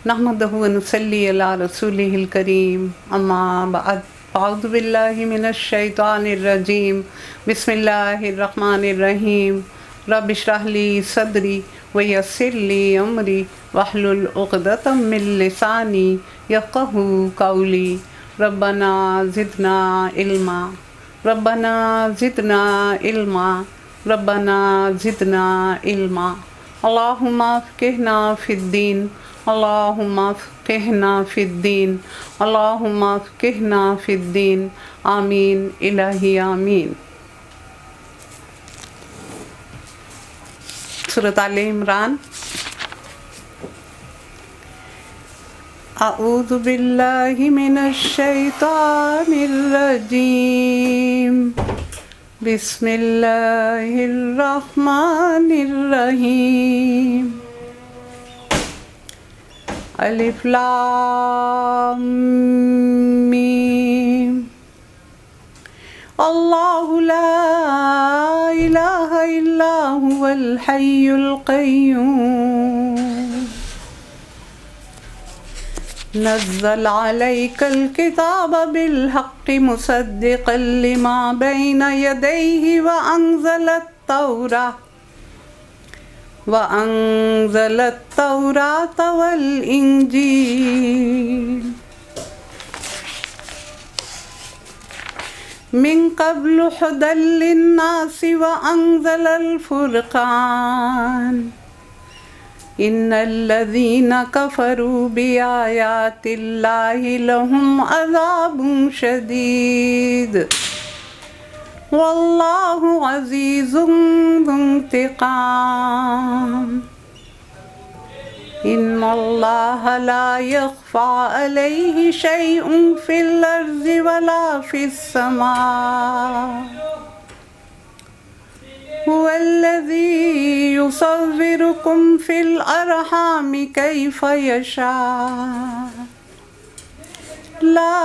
نحمدہ و نصلی علی رسولہ الکریم اما بعد اعوذ باللہ من الشیطان الرجیم بسم اللہ الرحمن الرحیم رب اشرح لی صدری ویسر لی امری واحلل عقدۃ من لسانی یفقہوا قولی ربنا زدنا علما ربنا زدنا علما ربنا زدنا علما اللہم فقہنا فی الدین اللہم فقہنا فی الدین اللہم فقہنا فی الدین آمین الہی آمین۔ سورۃ آل عمران۔ اعوذ باللہ من الشیطان الرجیم بسم اللہ الرحمن الرحیم۔ الف لام میم۔ اللہ لا الہ الا هو الحی القیوم نزل علیک الکتاب بالحق مصدقا لما بین یدیہ وأنزل التوراة والإنجيل من قبل هدى للناس وأنزل الفرقان إن الذين كفروا بآيات الله لهم عذاب شديد واللہ عزیز ذو انتقام ان اللہ لا یخفی علیہ شیء فی الارض ولا فی السماء هو الذی یصورکم فی الارحام کیف یشاء لا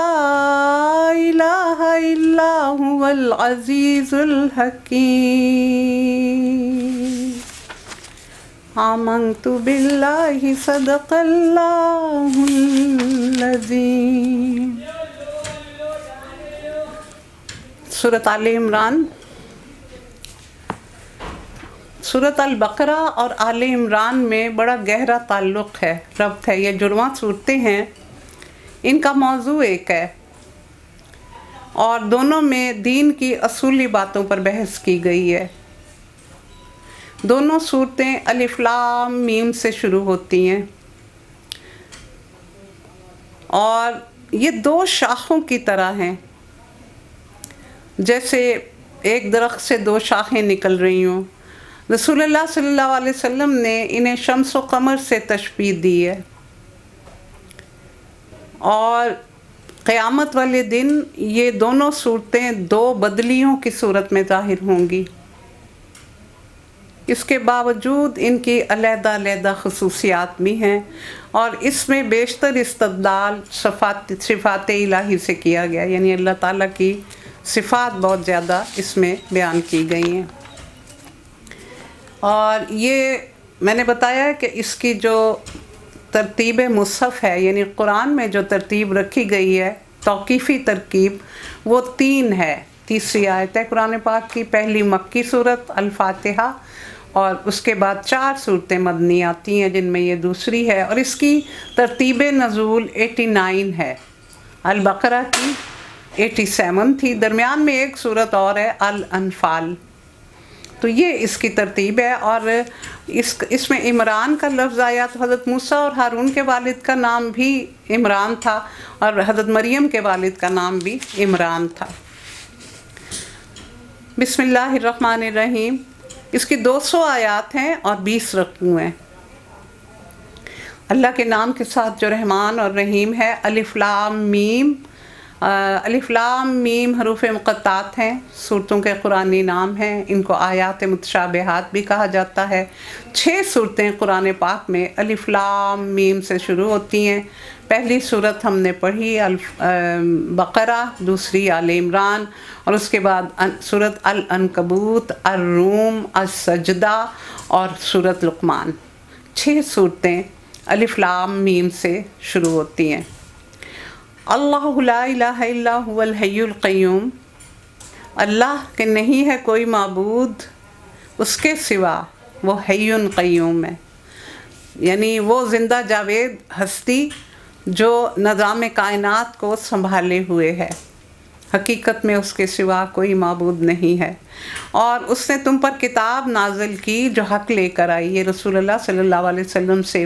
الہ الا هو العزیز الحکیم۔ آمنت باللہ صدق اللہ العظیم۔ سورۃ آل عمران۔ سورۃ البقرہ اور آل عمران میں بڑا گہرا تعلق ہے، ربط ہے۔ یہ جڑواں صورتیں ہیں، ان کا موضوع ایک ہے اور دونوں میں دین کی اصولی باتوں پر بحث کی گئی ہے۔ دونوں صورتیں الف لام میم سے شروع ہوتی ہیں اور یہ دو شاخوں کی طرح ہیں، جیسے ایک درخت سے دو شاخیں نکل رہی ہوں۔ رسول اللہ صلی اللہ علیہ وسلم نے انہیں شمس و قمر سے تشبیہ دی ہے اور قیامت والے دن یہ دونوں صورتیں دو بدلیوں کی صورت میں ظاہر ہوں گی۔ اس کے باوجود ان کی علیحدہ علیحدہ خصوصیات بھی ہیں اور اس میں بیشتر استدلال صفات الہی سے کیا گیا، یعنی اللہ تعالیٰ کی صفات بہت زیادہ اس میں بیان کی گئی ہیں۔ اور یہ میں نے بتایا کہ اس کی جو ترتیب مصحف ہے، یعنی قرآن میں جو ترتیب رکھی گئی ہے، توقیفی ترکیب، وہ 3 ہے۔ تیسری آیت ہے قرآن پاک کی، پہلی مکی صورت الفاتحہ اور اس کے بعد 4 صورتیں مدنی آتی ہیں جن میں یہ دوسری ہے، اور اس کی ترتیب نزول 89 ہے۔ البقرہ کی 87 تھی، درمیان میں ایک صورت اور ہے الانفال۔ تو یہ اس کی ترتیب ہے اور اس میں عمران کا لفظ آیا تو حضرت موسیٰ اور ہارون کے والد کا نام بھی عمران تھا اور حضرت مریم کے والد کا نام بھی عمران تھا۔ بسم اللہ الرحمن الرحیم۔ اس کی 200 آیات ہیں اور 20 رقوع ہیں۔ اللہ کے نام کے ساتھ جو رحمان اور رحیم ہے۔ الف لام میم۔ الف لام میم حروف مقطعات ہیں، صورتوں کے قرآنی نام ہیں، ان کو آیات متشابہات بھی کہا جاتا ہے۔ 6 صورتیں قرآن پاک میں الف لام میم سے شروع ہوتی ہیں۔ پہلی صورت ہم نے پڑھی بقرہ، دوسری آل عمران، اور اس کے بعد صورت العنکبوت، الروم، السجدہ اور صورت لقمان۔ 6 صورتیں الف لام میم سے شروع ہوتی ہیں۔ اللہ لا الہ الا هو الحی القیوم، اللہ کہ نہیں ہے کوئی معبود اس کے سوا، وہ حی قیوم ہے، یعنی وہ زندہ جاوید ہستی جو نظام کائنات کو سنبھالے ہوئے ہے، حقیقت میں اس کے سوا کوئی معبود نہیں ہے۔ اور اس نے تم پر کتاب نازل کی جو حق لے کر آئی، یہ رسول اللہ صلی اللہ علیہ وسلم سے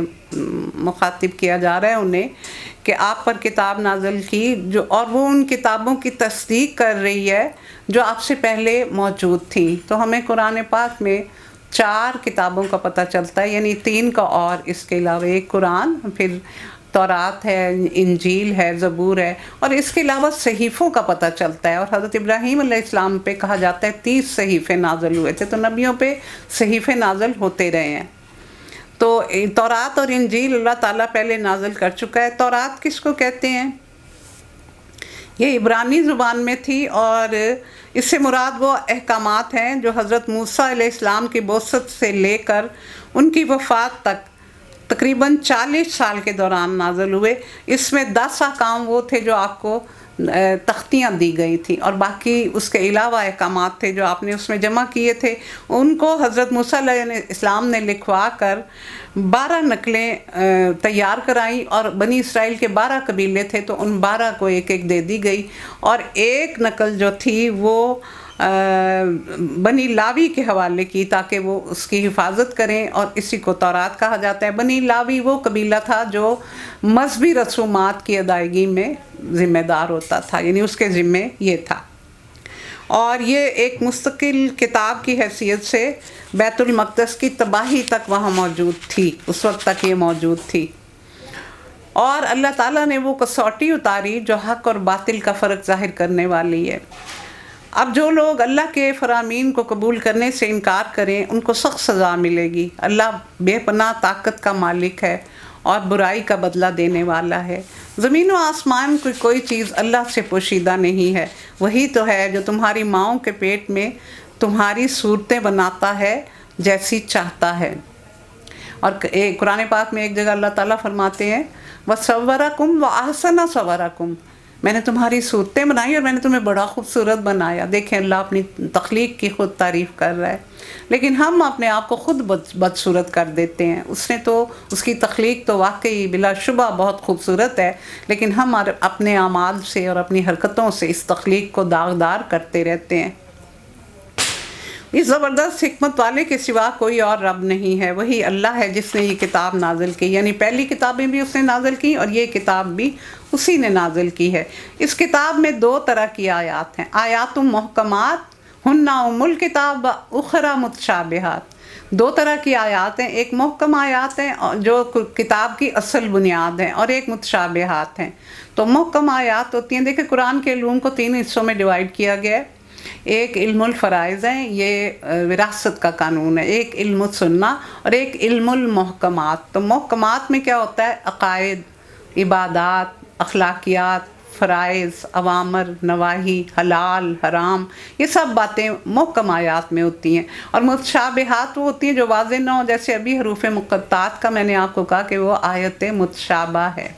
مخاطب کیا جا رہا ہے انہیں، کہ آپ پر کتاب نازل کی جو، اور وہ ان کتابوں کی تصدیق کر رہی ہے جو آپ سے پہلے موجود تھیں۔ تو ہمیں قرآن پاک میں 4 کتابوں کا پتہ چلتا ہے، یعنی 3 کا اور اس کے علاوہ ایک قرآن، پھر تورات ہے، انجیل ہے، زبور ہے، اور اس کے علاوہ صحیفوں کا پتہ چلتا ہے۔ اور حضرت ابراہیم علیہ السلام پہ کہا جاتا ہے 30 صحیفے نازل ہوئے تھے، تو نبیوں پہ صحیفے نازل ہوتے رہے ہیں۔ تو تورات اور انجیل اللہ تعالیٰ پہلے نازل کر چکا ہے۔ تورات کس کو کہتے ہیں؟ یہ عبرانی زبان میں تھی، اور اس سے مراد وہ احکامات ہیں جو حضرت موسیٰ علیہ السلام کی بعثت سے لے کر ان کی وفات تک تقریباً 40 سال کے دوران نازل ہوئے۔ اس میں 10 احکام وہ تھے جو آپ کو تختیاں دی گئی تھیں، اور باقی اس کے علاوہ احکامات تھے جو آپ نے اس میں جمع کیے تھے۔ ان کو حضرت موسیٰ علیہ السلام نے لکھوا کر 12 نقلیں تیار کرائیں، اور بنی اسرائیل کے 12 قبیلے تھے تو ان 12 کو ایک ایک دے دی گئی، اور ایک نقل جو تھی وہ بنی لاوی کے حوالے کی تاکہ وہ اس کی حفاظت کریں، اور اسی کو تورات کہا جاتا ہے۔ بنی لاوی وہ قبیلہ تھا جو مذہبی رسومات کی ادائیگی میں ذمہ دار ہوتا تھا، یعنی اس کے ذمے یہ تھا۔ اور یہ ایک مستقل کتاب کی حیثیت سے بیت المقدس کی تباہی تک وہاں موجود تھی، اس وقت تک یہ موجود تھی۔ اور اللہ تعالیٰ نے وہ کسوٹی اتاری جو حق اور باطل کا فرق ظاہر کرنے والی ہے۔ اب جو لوگ اللہ کے فرامین کو قبول کرنے سے انکار کریں ان کو سخت سزا ملے گی۔ اللہ بے پناہ طاقت کا مالک ہے اور برائی کا بدلہ دینے والا ہے۔ زمین و آسمان کی کوئی چیز اللہ سے پوشیدہ نہیں ہے، وہی تو ہے جو تمہاری ماؤں کے پیٹ میں تمہاری صورتیں بناتا ہے جیسی چاہتا ہے۔ اور قرآن پاک میں ایک جگہ اللہ تعالیٰ فرماتے ہیں وَصَوَّرَكُمْ وَأَحْسَنَ صَوَرَكُمْ، میں نے تمہاری صورتیں بنائی اور میں نے تمہیں بڑا خوبصورت بنایا۔ دیکھیں اللہ اپنی تخلیق کی خود تعریف کر رہا ہے، لیکن ہم اپنے آپ کو خود بدصورت کر دیتے ہیں۔ اس نے تو، اس کی تخلیق تو واقعی بلا شبہ بہت خوبصورت ہے، لیکن ہم اپنے اعمال سے اور اپنی حرکتوں سے اس تخلیق کو داغدار کرتے رہتے ہیں۔ اس زبردست حکمت والے کے سوا کوئی اور رب نہیں ہے، وہی اللہ ہے جس نے یہ کتاب نازل کی، یعنی پہلی کتابیں بھی اس نے نازل کی اور یہ کتاب بھی اسی نے نازل کی ہے۔ اس کتاب میں 2 طرح کی آیات ہیں، آیات محکمات ہن ام الکتاب اخری متشابہات۔ 2 طرح کی آیات ہیں، ایک محکم آیات ہیں جو کتاب کی اصل بنیاد ہیں، اور ایک متشابہات ہیں۔ تو محکم آیات ہوتی ہیں، دیکھیں قرآن کے علوم کو 3 حصوں میں ڈیوائیڈ کیا گیا ہے۔ ایک علم الفرائض ہے، یہ وراثت کا قانون ہے، ایک علم السنہ اور ایک علم المحکمات۔ تو محکمات میں کیا ہوتا ہے؟ عقائد، عبادات، اخلاقیات، فرائض، اوامر، نواہی، حلال، حرام، یہ سب باتیں محکم آیات میں ہوتی ہیں۔ اور متشابہات وہ ہوتی ہیں جو واضح نہ ہو، جیسے ابھی حروف مقطعات کا میں نے آپ کو کہا کہ وہ آیت متشابہ ہے،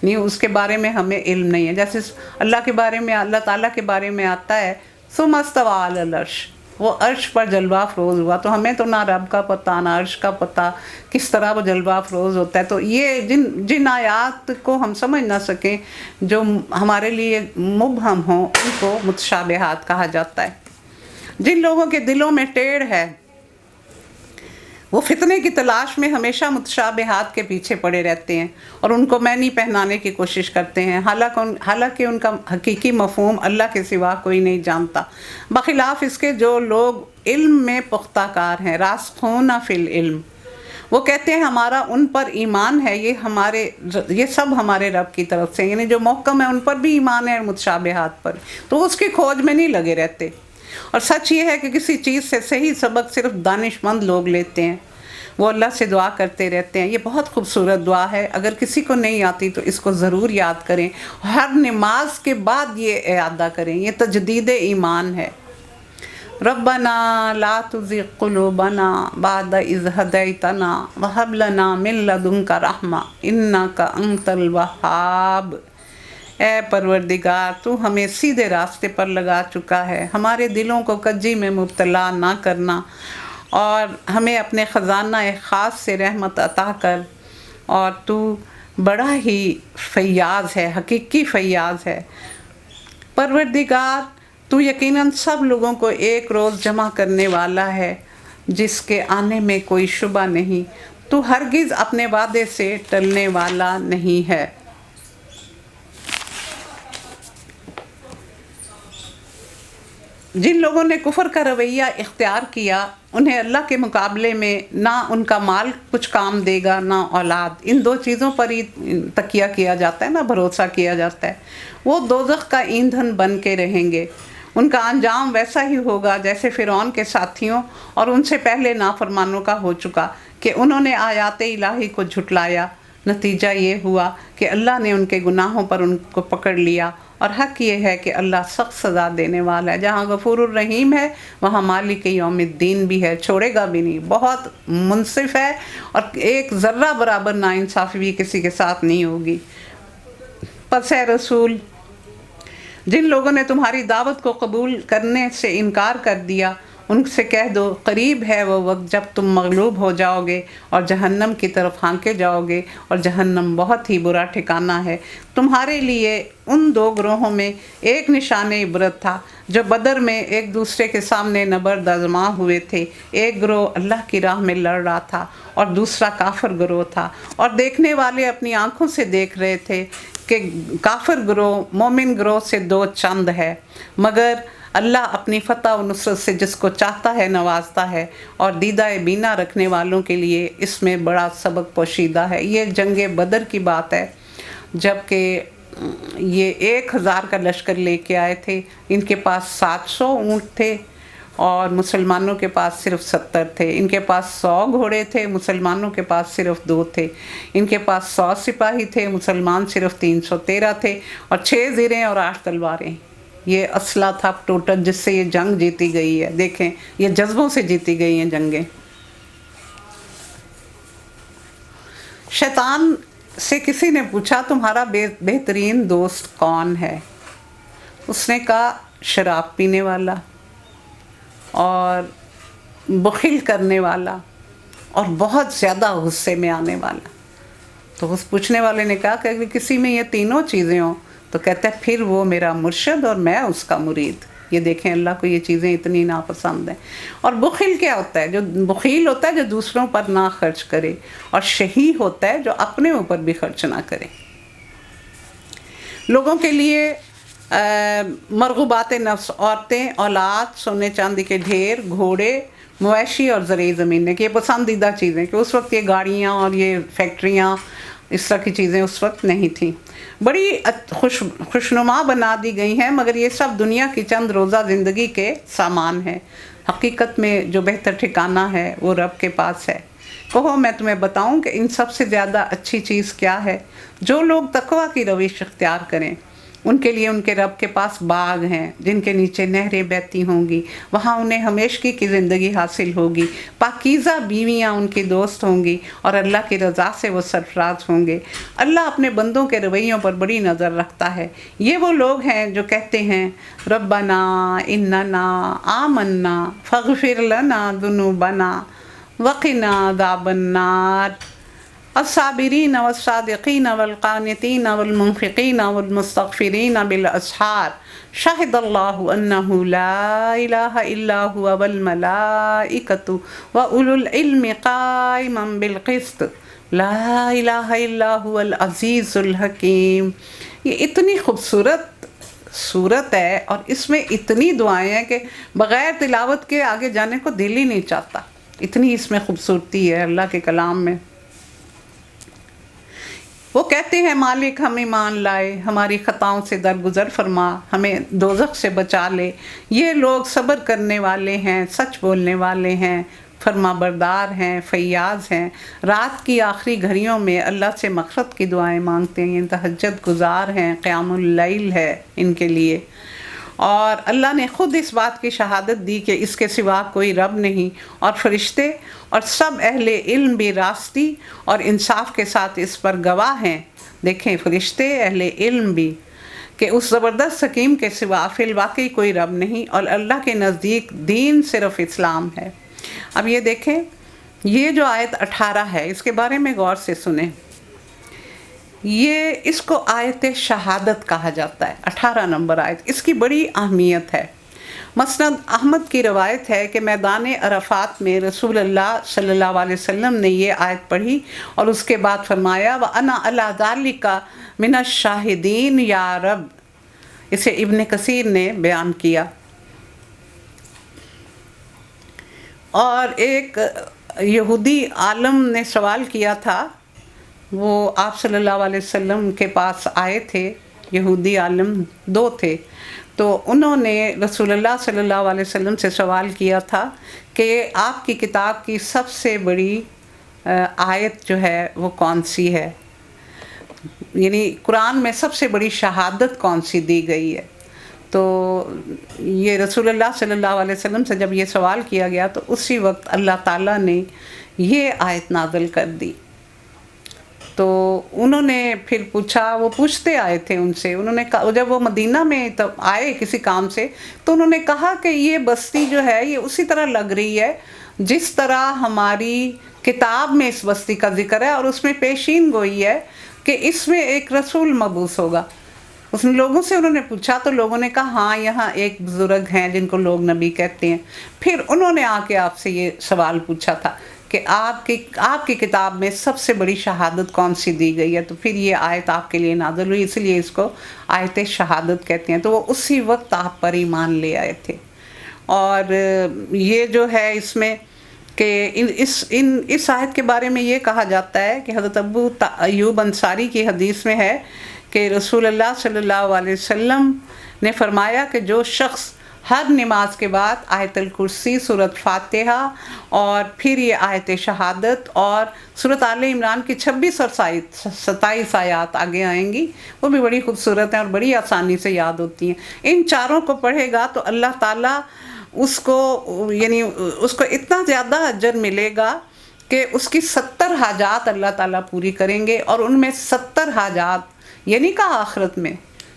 نہیں اس کے بارے میں ہمیں علم نہیں ہے۔ جیسے اللہ کے بارے میں، اللہ تعالیٰ کے بارے میں آتا ہے ثم استوى علی العرش، وہ عرش پر جلوہ افروز ہوا، تو ہمیں تو نہ رب کا پتہ نہ عرش کا پتہ کس طرح وہ جلوہ افروز ہوتا ہے۔ تو یہ جن آیات کو ہم سمجھ نہ سکیں، جو ہمارے لیے مبہم ہوں، ان کو متشابہات کہا جاتا ہے۔ جن لوگوں کے دلوں میں ٹیڑھ ہے وہ فتنے کی تلاش میں ہمیشہ متشابہات کے پیچھے پڑے رہتے ہیں اور ان کو معنی پہنانے کی کوشش کرتے ہیں، حالانکہ ان کا حقیقی مفہوم اللہ کے سوا کوئی نہیں جانتا۔ بخلاف اس کے جو لوگ علم میں پختہ کار ہیں، راسخون فی العلم، وہ کہتے ہیں ہمارا ان پر ایمان ہے، یہ سب ہمارے رب کی طرف سے، یعنی جو محکم ہے ان پر بھی ایمان ہے اور متشابہات پر، تو اس کی کھوج میں نہیں لگے رہتے۔ اور سچ یہ ہے کہ کسی چیز سے صحیح سبق صرف دانش مند لوگ لیتے ہیں، وہ اللہ سے دعا کرتے رہتے ہیں۔ یہ بہت خوبصورت دعا ہے، اگر کسی کو نہیں آتی تو اس کو ضرور یاد کریں، ہر نماز کے بعد یہ اعادہ کریں، یہ تجدید ایمان ہے۔ ربنا لا تزغ قلوبنا بعد إذ هديتنا وهب لنا من لدنك رحمة إنك أنت الوهاب۔ اے پروردگار، تو ہمیں سیدھے راستے پر لگا چکا ہے، ہمارے دلوں کو کجی میں مبتلا نہ کرنا، اور ہمیں اپنے خزانہ خاص سے رحمت عطا کر، اور تو بڑا ہی فیاض ہے، حقیقی فیاض ہے۔ پروردگار، تو یقیناً سب لوگوں کو ایک روز جمع کرنے والا ہے جس کے آنے میں کوئی شبہ نہیں، تو ہرگز اپنے وعدے سے ٹلنے والا نہیں ہے۔ جن لوگوں نے کفر کا رویہ اختیار کیا، انہیں اللہ کے مقابلے میں نہ ان کا مال کچھ کام دے گا نہ اولاد، ان دو چیزوں پر ہی تکیہ کیا جاتا ہے، نہ بھروسہ کیا جاتا ہے۔ وہ دوزخ کا ایندھن بن کے رہیں گے، ان کا انجام ویسا ہی ہوگا جیسے فرعون کے ساتھیوں اور ان سے پہلے نافرمانوں کا ہو چکا کہ انہوں نے آیات الہی کو جھٹلایا۔ نتیجہ یہ ہوا کہ اللہ نے ان کے گناہوں پر ان کو پکڑ لیا، اور حق یہ ہے کہ اللہ سخت سزا دینے والا ہے۔ جہاں غفور الرحیم ہے وہاں مالک یوم الدین بھی ہے، چھوڑے گا بھی نہیں، بہت منصف ہے، اور ایک ذرہ برابر ناانصافی بھی کسی کے ساتھ نہیں ہوگی۔ پس اے رسول، جن لوگوں نے تمہاری دعوت کو قبول کرنے سے انکار کر دیا، ان سے کہہ دو قریب ہے وہ وقت جب تم مغلوب ہو جاؤ گے اور جہنم کی طرف ہانکے جاؤ گے، اور جہنم بہت ہی برا ٹھکانہ ہے۔ تمہارے لیے ان دو گروہوں میں ایک نشان عبرت تھا جو بدر میں ایک دوسرے کے سامنے نبرد آزما ہوئے تھے۔ ایک گروہ اللہ کی راہ میں لڑ رہا تھا اور دوسرا کافر گروہ تھا، اور دیکھنے والے اپنی آنکھوں سے دیکھ رہے تھے کہ کافر گروہ مومن گروہ سے دو چند ہے، مگر اللہ اپنی فتح و نصرت سے جس کو چاہتا ہے نوازتا ہے، اور دیدہ بینا رکھنے والوں کے لیے اس میں بڑا سبق پوشیدہ ہے۔ یہ جنگ بدر کی بات ہے، جب کہ یہ 1000 کا لشکر لے کے آئے تھے، ان کے پاس 700 اونٹ تھے اور مسلمانوں کے پاس صرف 70 تھے، ان کے پاس 100 گھوڑے تھے، مسلمانوں کے پاس صرف 2 تھے، ان کے پاس 100 سپاہی تھے، مسلمان صرف 313 تھے، اور 6 زرہیں اور 8 تلواریں۔ یہ اسلحہ تھا ٹوٹل جس سے یہ جنگ جیتی گئی ہے۔ دیکھیں، یہ جذبوں سے جیتی گئی ہیں جنگیں۔ شیطان سے کسی نے پوچھا تمہارا بہترین دوست کون ہے؟ اس نے کہا شراب پینے والا اور بخل کرنے والا اور بہت زیادہ غصے میں آنے والا۔ تو اس پوچھنے والے نے کہا کہ اگر کسی میں یہ تینوں چیزیں ہوں تو کہتا ہے پھر وہ میرا مرشد اور میں اس کا مرید۔ یہ دیکھیں، اللہ کو یہ چیزیں اتنی ناپسند ہیں۔ اور بخل کیا ہوتا ہے؟ جو بخیل ہوتا ہے جو دوسروں پر نہ خرچ کرے، اور شہی ہوتا ہے جو اپنے اوپر بھی خرچ نہ کرے۔ لوگوں کے لیے مرغوبات نفس، عورتیں، اولاد، سونے چاندی کے ڈھیر، گھوڑے، مویشی اور زرعی زمینیں، کہ یہ پسندیدہ چیزیں، کہ اس وقت یہ گاڑیاں اور یہ فیکٹریاں اس طرح کی چیزیں اس وقت نہیں تھیں، بڑی خوشنما بنا دی گئی ہیں، مگر یہ سب دنیا کی چند روزہ زندگی کے سامان ہیں۔ حقیقت میں جو بہتر ٹھکانہ ہے وہ رب کے پاس ہے۔ کہو میں تمہیں بتاؤں کہ ان سب سے زیادہ اچھی چیز کیا ہے؟ جو لوگ تقویٰ کی روش اختیار کریں، ان کے لیے ان کے رب کے پاس باغ ہیں جن کے نیچے نہریں بہتی ہوں گی، وہاں انہیں ہمیشگی کی زندگی حاصل ہوگی، پاکیزہ بیویاں ان کی دوست ہوں گی، اور اللہ کی رضا سے وہ سرفراز ہوں گے۔ اللہ اپنے بندوں کے رویوں پر بڑی نظر رکھتا ہے۔ یہ وہ لوگ ہیں جو کہتے ہیں ربنا اننا آمنا فاغفر لنا ذنوبنا وقنا عذاب النار، الصابرین والصادقین والقانتین والمنفقین والمستغفرین بالاسحار، شاہد اللہ انہ لا الہ الا هو والملائکۃ واولو العلم قائما بالقسط، لا الہ الا هو العزیز الحکیم۔ یہ اتنی خوبصورت صورت ہے اور اس میں اتنی دعائیں ہیں کہ بغیر تلاوت کے آگے جانے کو دل ہی نہیں چاہتا، اتنی اس میں خوبصورتی ہے اللہ کے کلام میں۔ وہ کہتے ہیں مالک ہم ایمان لائے، ہماری خطاؤں سے درگزر فرما، ہمیں دوزخ سے بچا لے۔ یہ لوگ صبر کرنے والے ہیں، سچ بولنے والے ہیں، فرما بردار ہیں، فیاض ہیں، رات کی آخری گھڑیوں میں اللہ سے مغفرت کی دعائیں مانگتے ہیں، تہجد گزار ہیں، قیام اللیل ہے ان کے لیے۔ اور اللہ نے خود اس بات کی شہادت دی کہ اس کے سوا کوئی رب نہیں، اور فرشتے اور سب اہل علم بھی راستی اور انصاف کے ساتھ اس پر گواہ ہیں۔ دیکھیں، فرشتے، اہل علم بھی، کہ اس زبردست حکیم کے سوا فی الواقع کوئی رب نہیں، اور اللہ کے نزدیک دین صرف اسلام ہے۔ اب یہ دیکھیں، یہ جو آیت 18 ہے، اس کے بارے میں غور سے سنیں۔ اس کو آیت شہادت کہا جاتا ہے، 18 نمبر آیت۔ اس کی بڑی اہمیت ہے۔ مسند احمد کی روایت ہے کہ میدان عرفات میں رسول اللہ صلی اللہ علیہ وسلم نے یہ آیت پڑھی اور اس کے بعد فرمایا وَأَنَا عَلَىٰ ذَلِكَ مِنَ الشَّاهِدِينَ یا رب۔ اسے ابن کثیر نے بیان کیا۔ اور ایک یہودی عالم نے سوال کیا تھا، وہ آپ صلی اللہ علیہ وسلم کے پاس آئے تھے، یہودی عالم 2 تھے، تو انہوں نے رسول اللہ صلی اللہ علیہ وسلم سے سوال کیا تھا کہ آپ کی کتاب کی سب سے بڑی آیت جو ہے وہ کون سی ہے، یعنی قرآن میں سب سے بڑی شہادت کون سی دی گئی ہے۔ تو یہ رسول اللہ صلی اللہ علیہ وسلم سے جب یہ سوال کیا گیا تو اسی وقت اللہ تعالیٰ نے یہ آیت نازل کر دی۔ تو انہوں نے پھر پوچھا، وہ پوچھتے آئے تھے ان سے، انہوں نے کہا، جب وہ مدینہ میں آئے کسی کام سے، تو انہوں نے کہا کہ یہ بستی جو ہے یہ اسی طرح لگ رہی ہے جس طرح ہماری کتاب میں اس بستی کا ذکر ہے، اور اس میں پیشین گوئی ہے کہ اس میں ایک رسول مبعوث ہوگا۔ اس لوگوں سے انہوں نے پوچھا تو لوگوں نے کہا ہاں یہاں ایک بزرگ ہیں جن کو لوگ نبی کہتے ہیں۔ پھر انہوں نے آ کے آپ سے یہ سوال پوچھا تھا کہ آپ کی کتاب میں سب سے بڑی شہادت کون سی دی گئی ہے، تو پھر یہ آیت آپ کے لیے نازل ہوئی، اس لیے اس کو آیت شہادت کہتے ہیں۔ تو وہ اسی وقت آپ پر ایمان لے آئے تھے۔ اور یہ جو ہے اس میں کہ اس آیت کے بارے میں یہ کہا جاتا ہے کہ حضرت ابو ایوب انصاری کی حدیث میں ہے کہ رسول اللہ صلی اللہ علیہ وسلم نے فرمایا کہ جو شخص ہر نماز کے بعد آیت الکرسی، سورۃ فاتحہ اور پھر یہ آیت شہادت اور سورۃ آل عمران کی 26 اور 27 آیات آگے آئیں گی، وہ بھی بڑی خوبصورت ہیں اور بڑی آسانی سے یاد ہوتی ہیں، ان چاروں کو پڑھے گا تو اللہ تعالیٰ اس کو اتنا زیادہ اجر ملے گا کہ اس کی 70 حاجات اللہ تعالیٰ پوری کریں گے، اور ان میں 70 حاجات یہ نہیں کہا آخرت میں،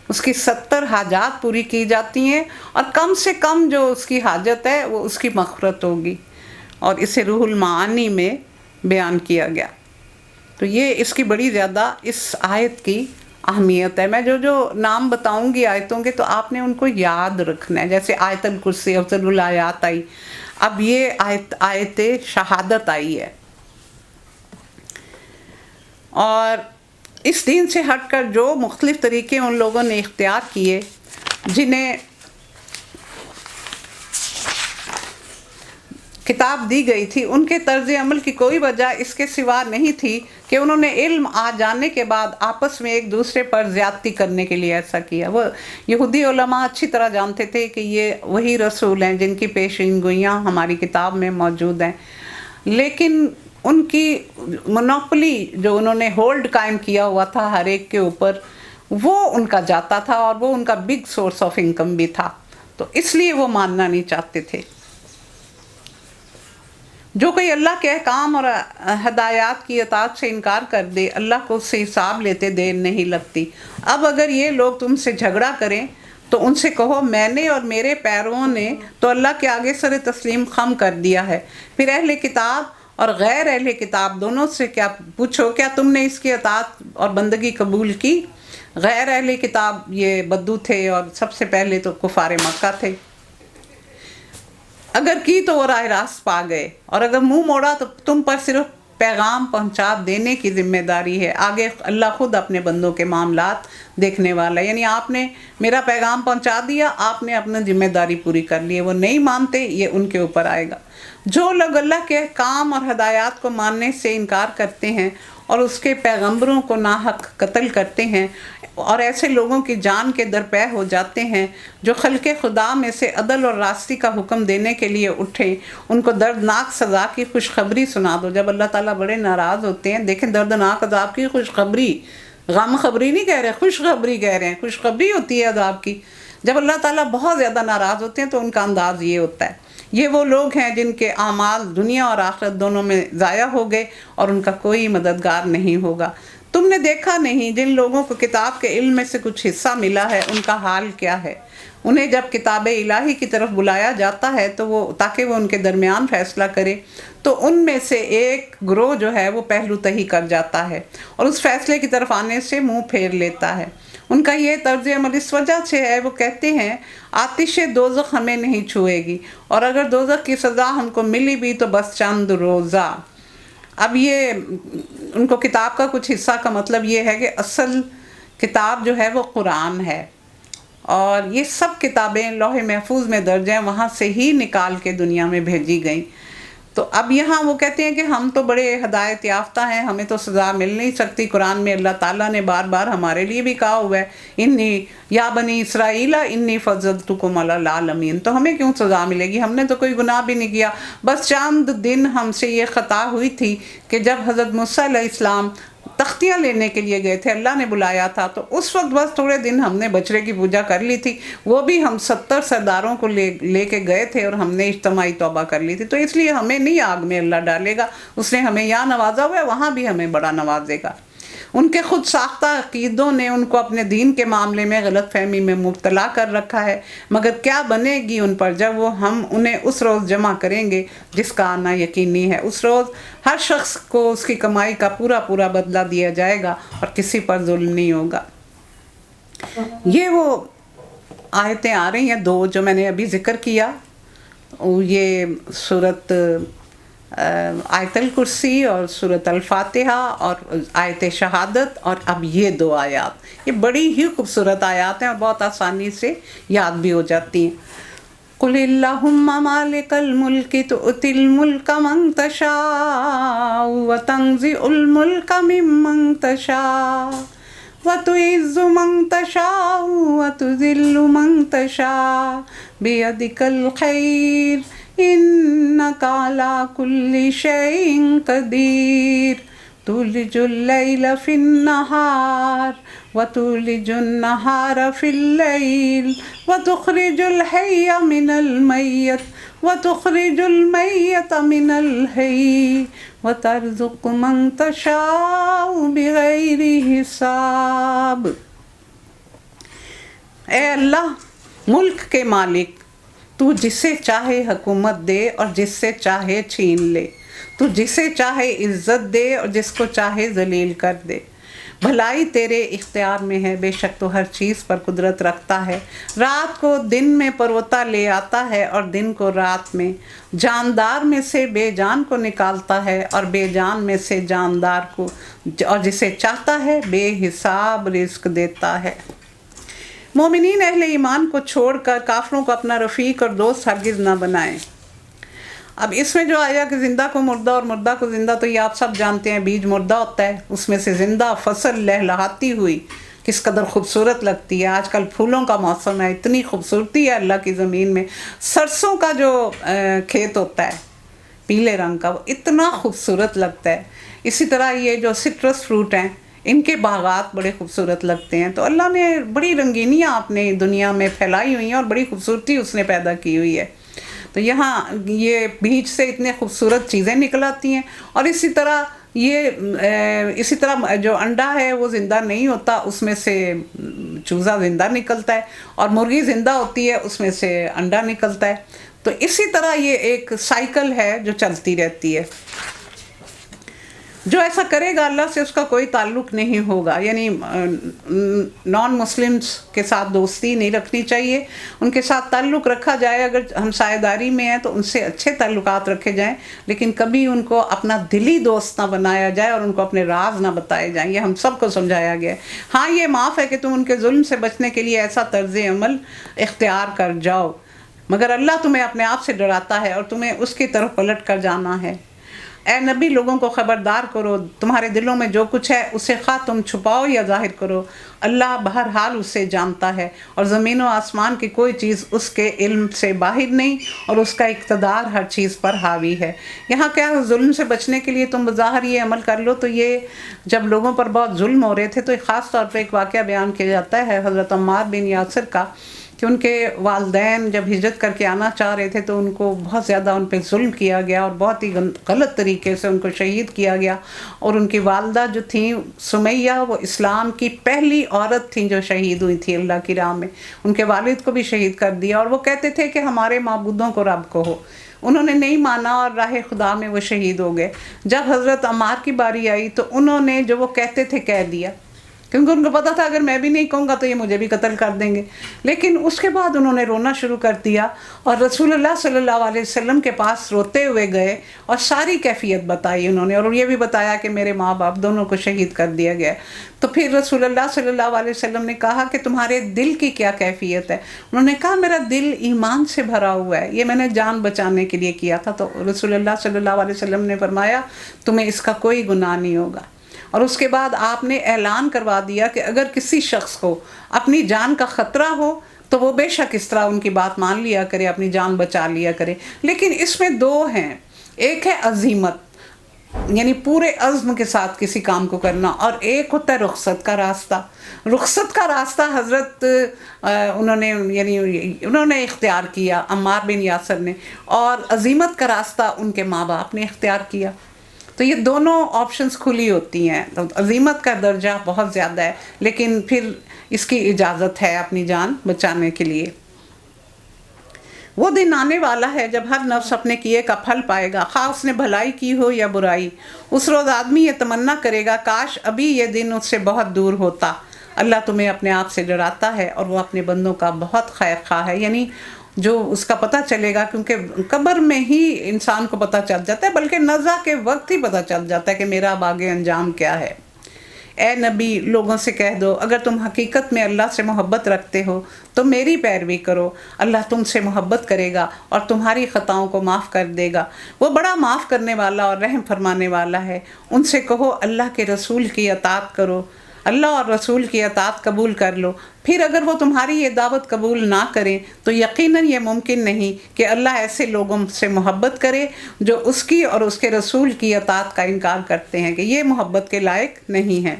اس کی 70 حاجات پوری کی جاتی ہیں، اور کم سے کم جو اس کی حاجت ہے وہ اس کی مغفرت ہوگی، اور اسے روح المعانی میں بیان کیا گیا۔ تو یہ اس کی بڑی زیادہ اس آیت کی اہمیت ہے۔ میں جو نام بتاؤں گی آیتوں کے، تو آپ نے ان کو یاد رکھنا ہے، جیسے آیت الکرسی افضل الآیات آئی، اب یہ آیت شہادت آئی ہے۔ اور اس دین سے ہٹ کر جو مختلف طریقے ان لوگوں نے اختیار کیے جنہیں کتاب دی گئی تھی، ان کے طرز عمل کی کوئی وجہ اس کے سوا نہیں تھی کہ انہوں نے علم آ جانے کے بعد آپس میں ایک دوسرے پر زیادتی کرنے کے لیے ایسا کیا۔ وہ یہودی علماء اچھی طرح جانتے تھے کہ یہ وہی رسول ہیں جن کی پیشین گوئیاں ہماری کتاب میں موجود ہیں، لیکن ان کی مونوپلی جو انہوں نے ہولڈ قائم کیا ہوا تھا ہر ایک کے اوپر، وہ ان کا جاتا تھا، اور وہ ان کا بگ سورس آف انکم بھی تھا، تو اس لیے وہ ماننا نہیں چاہتے تھے۔ جو کوئی اللہ کے احکام اور ہدایات کی اطاعت سے انکار کر دے، اللہ کو اس سے حساب لیتے دیر نہیں لگتی۔ اب اگر یہ لوگ تم سے جھگڑا کریں تو ان سے کہو میں نے اور میرے پیرووں نے تو اللہ کے آگے سر تسلیم خم کر دیا ہے۔ پھر اہل کتاب اور غیر اہل کتاب دونوں سے کیا پوچھو، کیا تم نے اس کی اطاعت اور بندگی قبول کی؟ غیر اہل کتاب یہ بدو تھے، اور سب سے پہلے تو کفار مکہ تھے۔ اگر کی تو وہ راہ راست پا گئے، اور اگر منہ موڑا تو تم پر صرف پیغام پہنچا دینے کی ذمہ داری ہے، آگے اللہ خود اپنے بندوں کے معاملات دیکھنے والا ہے۔ یعنی آپ نے میرا پیغام پہنچا دیا، آپ نے اپنا ذمہ داری پوری کر لی ہے، وہ نہیں مانتے یہ ان کے اوپر آئے گا۔ جو لوگ اللہ کے احکام اور ہدایات کو ماننے سے انکار کرتے ہیں اور اس کے پیغمبروں کو ناحق قتل کرتے ہیں، اور ایسے لوگوں کی جان کے درپے ہو جاتے ہیں جو خلق خدا میں سے عدل اور راستی کا حکم دینے کے لیے اٹھے، ان کو دردناک سزا کی خوشخبری سنا دو۔ جب اللہ تعالیٰ بڑے ناراض ہوتے ہیں، دیکھیں دردناک عذاب کی خوشخبری، غم خبری نہیں کہہ رہے، خوشخبری کہہ رہے ہیں، خوشخبری ہوتی ہے عذاب کی۔ جب اللہ تعالیٰ بہت زیادہ ناراض ہوتے ہیں تو ان کا انداز یہ ہوتا ہے. یہ وہ لوگ ہیں جن کے اعمال دنیا اور آخرت دونوں میں ضائع ہو گئے اور ان کا کوئی مددگار نہیں ہوگا. تم نے دیکھا نہیں جن لوگوں کو کتاب کے علم میں سے کچھ حصہ ملا ہے ان کا حال کیا ہے. انہیں جب کتاب الہی کی طرف بلایا جاتا ہے تو تاکہ وہ ان کے درمیان فیصلہ کرے تو ان میں سے ایک گروہ جو ہے وہ پہلو تہی کر جاتا ہے اور اس فیصلے کی طرف آنے سے منہ پھیر لیتا ہے. ان کا یہ طرز عمل اس وجہ سے ہے وہ کہتے ہیں آتش دوزخ ہمیں نہیں چھوئے گی اور اگر دوزخ کی سزا ہم کو ملی بھی تو بس چند روزہ. اب یہ ان کو کتاب کا کچھ حصہ کا مطلب یہ ہے کہ اصل کتاب جو ہے وہ قرآن ہے اور یہ سب کتابیں لوح محفوظ میں درج ہیں، وہاں سے ہی نکال کے دنیا میں بھیجی گئیں. تو اب یہاں وہ کہتے ہیں کہ ہم تو بڑے ہدایت یافتہ ہیں، ہمیں تو سزا مل نہیں سکتی. قرآن میں اللہ تعالیٰ نے بار بار ہمارے لیے بھی کہا ہوا ہے انی یا بنی اسرائیل انی فضلتکم علی العالمین، تو ہمیں کیوں سزا ملے گی؟ ہم نے تو کوئی گناہ بھی نہیں کیا. بس چند دن ہم سے یہ خطا ہوئی تھی کہ جب حضرت موسیٰ علیہ السلام تختیاں لینے کے لیے گئے تھے، اللہ نے بلایا تھا، تو اس وقت بس تھوڑے دن ہم نے بچڑے کی پوجا کر لی تھی، وہ بھی ہم 70 سرداروں کو لے کے گئے تھے اور ہم نے اجتماعی توبہ کر لی تھی. تو اس لیے ہمیں نہیں آگ میں اللہ ڈالے گا، اس نے ہمیں یہاں نوازا ہوا ہے، وہاں بھی ہمیں بڑا نوازے گا. ان کے خود ساختہ عقیدوں نے ان کو اپنے دین کے معاملے میں غلط فہمی میں مبتلا کر رکھا ہے، مگر کیا بنے گی ان پر جب ہم انہیں اس روز جمع کریں گے جس کا آنا یقینی ہے. اس روز ہر شخص کو اس کی کمائی کا پورا پورا بدلہ دیا جائے گا اور کسی پر ظلم نہیں ہوگا. یہ وہ آیتیں آ رہی ہیں دو جو میں نے ابھی ذکر کیا، یہ سورت آیت الکرسی اور سورت الفاتحہ اور آیت شہادت، اور اب یہ دو آیات، یہ بڑی ہی خوبصورت آیات ہیں اور بہت آسانی سے یاد بھی ہو جاتی ہیں. قُلِ اللَّهُمَّ مَالِكَ الْمُلْكِ تُؤْتِي الْمُلْكَ مَن تَشَاءُ وَتَنزِعُ الْمُلْكَ مِمَّن تَشَاءُ وَتُعِزُّ مَن تَشَاءُ وَتُذِلُّ مَن تَشَاءُ بِيَدِكَ الْخَيْرُ إِنَّكَ عَلَى كُلِّ شَيْءٍ قَدِيرٌ تُولِجُ اللَّيْلَ فِي النَّهَارِ وَتُولِجُ النَّهَارَ فِي اللَّيْلِ وَتُخْرِجُ الْحَيَّ مِنَ الْمَيِّتِ وَتُخْرِجُ الْمَيِّتَ مِنَ الْحَيِّ وَتَرْزُقُ مَن تَشَاءُ بِغَيْرِ حِسَابٍ. اے اللہ ملک کے مالک، تو جسے چاہے حکومت دے اور جس سے چاہے چھین لے، تو جسے چاہے عزت دے اور جس کو چاہے ذلیل کر دے. بھلائی تیرے اختیار میں ہے، بے شک تو ہر چیز پر قدرت رکھتا ہے. رات کو دن میں پروتا لے آتا ہے اور دن کو رات میں، جاندار میں سے بے جان کو نکالتا ہے اور بے جان میں سے جاندار کو، اور جسے چاہتا ہے بے حساب رزق دیتا ہے. مومنین اہل ایمان کو چھوڑ کر کافروں کو اپنا رفیق اور دوست ہرگز نہ بنائیں. اب اس میں جو آیا کہ زندہ کو مردہ اور مردہ کو زندہ، تو یہ آپ سب جانتے ہیں بیج مردہ ہوتا ہے، اس میں سے زندہ فصل لہلہاتی ہوئی کس قدر خوبصورت لگتی ہے. آج کل پھولوں کا موسم ہے، اتنی خوبصورتی ہے اللہ کی زمین میں. سرسوں کا جو کھیت ہوتا ہے پیلے رنگ کا، وہ اتنا خوبصورت لگتا ہے. اسی طرح یہ جو سٹرس فروٹ ہیں ان کے باغات بڑے خوبصورت لگتے ہیں. تو اللہ نے بڑی رنگینیاں اپنے دنیا میں پھیلائی ہوئی ہیں اور بڑی خوبصورتی اس نے پیدا کی ہوئی ہے. تو یہاں یہ بیج سے اتنے خوبصورت چیزیں نکل آتی ہیں. اور اسی طرح جو انڈا ہے وہ زندہ نہیں ہوتا، اس میں سے چوزا زندہ نکلتا ہے، اور مرغی زندہ ہوتی ہے اس میں سے انڈا نکلتا ہے. تو اسی طرح یہ ایک سائیکل ہے جو چلتی رہتی ہے. جو ایسا کرے گا اللہ سے اس کا کوئی تعلق نہیں ہوگا. یعنی نان مسلمز کے ساتھ دوستی نہیں رکھنی چاہیے، ان کے ساتھ تعلق رکھا جائے. اگر ہمسایہ داری میں ہیں تو ان سے اچھے تعلقات رکھے جائیں، لیکن کبھی ان کو اپنا دلی دوست نہ بنایا جائے اور ان کو اپنے راز نہ بتائے جائیں. یہ ہم سب کو سمجھایا گیا ہے. ہاں یہ معاف ہے کہ تم ان کے ظلم سے بچنے کے لیے ایسا طرز عمل اختیار کر جاؤ، مگر اللہ تمہیں اپنے آپ سے ڈراتا ہے اور تمہیں اس کی طرف پلٹ کر جانا ہے. اے نبی لوگوں کو خبردار کرو، تمہارے دلوں میں جو کچھ ہے اسے خواہ تم چھپاؤ یا ظاہر کرو، اللہ بہرحال اسے جانتا ہے، اور زمین و آسمان کی کوئی چیز اس کے علم سے باہر نہیں، اور اس کا اقتدار ہر چیز پر حاوی ہے. یہاں کیا ظلم سے بچنے کے لیے تم بظاہر یہ عمل کر لو. تو یہ جب لوگوں پر بہت ظلم ہو رہے تھے تو خاص طور پہ ایک واقعہ بیان کیا جاتا ہے حضرت عمار بن یاسر کا، کہ ان کے والدین جب ہجرت کر کے آنا چاہ رہے تھے تو ان کو بہت زیادہ ان پہ ظلم کیا گیا اور بہت ہی غلط طریقے سے ان کو شہید کیا گیا، اور ان کی والدہ جو تھیں سمیہ، وہ اسلام کی پہلی عورت تھیں جو شہید ہوئی تھی اللہ کی راہ میں، ان کے والد کو بھی شہید کر دیا، اور وہ کہتے تھے کہ ہمارے معبودوں کو رب کہو، انہوں نے نہیں مانا اور راہ خدا میں وہ شہید ہو گئے۔ جب حضرت عمار کی باری آئی تو انہوں نے جو وہ کہتے تھے کہہ دیا، کیونکہ ان کو پتا تھا اگر میں بھی نہیں کہوں گا تو یہ مجھے بھی قتل کر دیں گے۔ لیکن اس کے بعد انہوں نے رونا شروع کر دیا اور رسول اللہ صلی اللہ علیہ وسلم کے پاس روتے ہوئے گئے اور ساری کیفیت بتائی انہوں نے، اور یہ بھی بتایا کہ میرے ماں باپ دونوں کو شہید کر دیا گیا۔ تو پھر رسول اللہ صلی اللہ علیہ وسلم نے کہا کہ تمہارے دل کی کیا کیفیت ہے؟ انہوں نے کہا میرا دل ایمان سے بھرا ہوا ہے، یہ میں نے جان بچانے کے لیے کیا تھا۔ تو رسول اللہ صلی اللہ علیہ وسلم نے فرمایا تمہیں اس کا کوئی گناہ نہیں ہوگا، اور اس کے بعد آپ نے اعلان کروا دیا کہ اگر کسی شخص کو اپنی جان کا خطرہ ہو تو وہ بے شک اس طرح ان کی بات مان لیا کرے، اپنی جان بچا لیا کرے۔ لیکن اس میں دو ہیں، ایک ہے عزیمت، یعنی پورے عزم کے ساتھ کسی کام کو کرنا، اور ایک ہوتا ہے رخصت کا راستہ۔ رخصت کا راستہ حضرت انہوں نے اختیار کیا، عمار بن یاسر نے، اور عزیمت کا راستہ ان کے ماں باپ نے اختیار کیا۔ تو یہ دونوں آپشنز کھلی ہوتی ہیں۔ تو عزیمت کا درجہ بہت زیادہ ہے، لیکن پھر اس کی اجازت ہے اپنی جان بچانے کے لیے۔ وہ دن آنے والا ہے جب ہر نفس اپنے کیے کا پھل پائے گا، خواہ اس نے بھلائی کی ہو یا برائی۔ اس روز آدمی یہ تمنا کرے گا کاش ابھی یہ دن اس سے بہت دور ہوتا۔ اللہ تمہیں اپنے آپ سے ڈراتا ہے اور وہ اپنے بندوں کا بہت خیر خواہ ہے، یعنی جو اس کا پتہ چلے گا، کیونکہ قبر میں ہی انسان کو پتہ چل جاتا ہے، بلکہ نزع کے وقت ہی پتہ چل جاتا ہے کہ میرا اب آگے انجام کیا ہے۔ اے نبی، لوگوں سے کہہ دو اگر تم حقیقت میں اللہ سے محبت رکھتے ہو تو میری پیروی کرو، اللہ تم سے محبت کرے گا اور تمہاری خطاؤں کو معاف کر دے گا، وہ بڑا معاف کرنے والا اور رحم فرمانے والا ہے۔ ان سے کہو اللہ کے رسول کی اطاعت کرو، اللہ اور رسول کی اطاعت قبول کر لو، پھر اگر وہ تمہاری یہ دعوت قبول نہ کریں تو یقیناً یہ ممکن نہیں کہ اللہ ایسے لوگوں سے محبت کرے جو اس کی اور اس کے رسول کی اطاعت کا انکار کرتے ہیں، کہ یہ محبت کے لائق نہیں ہیں۔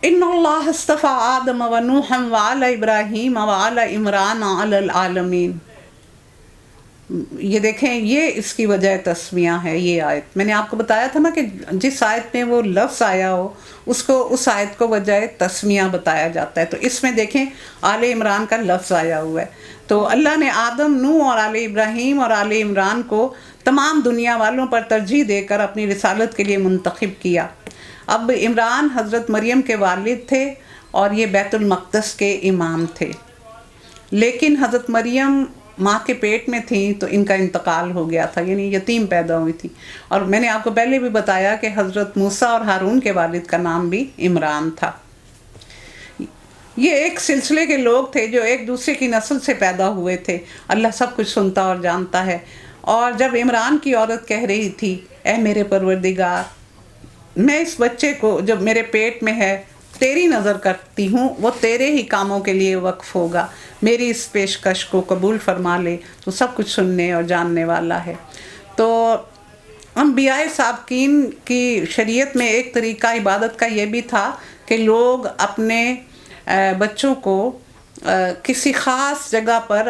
ان اللہ اصطفیٰ آدم و نوحا وآل ابراہیم وآل عمران علی العالمین۔ یہ دیکھیں، یہ اس کی وجہ تسمیہ ہے۔ یہ آیت میں نے آپ کو بتایا تھا نا کہ جس آیت میں وہ لفظ آیا ہو اس آیت کو وجہ تسمیہ بتایا جاتا ہے۔ تو اس میں دیکھیں آل عمران کا لفظ آیا ہوا ہے، تو اللہ نے آدم، نوح اور آل ابراہیم اور آل عمران کو تمام دنیا والوں پر ترجیح دے کر اپنی رسالت کے لیے منتخب کیا۔ اب عمران حضرت مریم کے والد تھے اور یہ بیت المقدس کے امام تھے، لیکن حضرت مریم ماں کے پیٹ میں تھیں تو ان کا انتقال ہو گیا تھا، یعنی یتیم پیدا ہوئی تھی۔ اور میں نے آپ کو پہلے بھی بتایا کہ حضرت موسیٰ اور ہارون کے والد کا نام بھی عمران تھا۔ یہ ایک سلسلے کے لوگ تھے جو ایک دوسرے کی نسل سے پیدا ہوئے تھے۔ اللہ سب کچھ سنتا اور جانتا ہے۔ اور جب عمران کی عورت کہہ رہی تھی اے میرے پروردگار، میں اس بچے کو جو میرے پیٹ میں ہے تیری نظر کرتی ہوں، وہ تیرے ہی کاموں کے لیے وقف ہوگا، میری اس پیشکش کو قبول فرما لے، تو سب کچھ سننے اور جاننے والا ہے۔ تو انبیاء سابقین کی شریعت میں ایک طریقہ عبادت کا یہ بھی تھا کہ لوگ اپنے بچوں کو کسی خاص جگہ پر،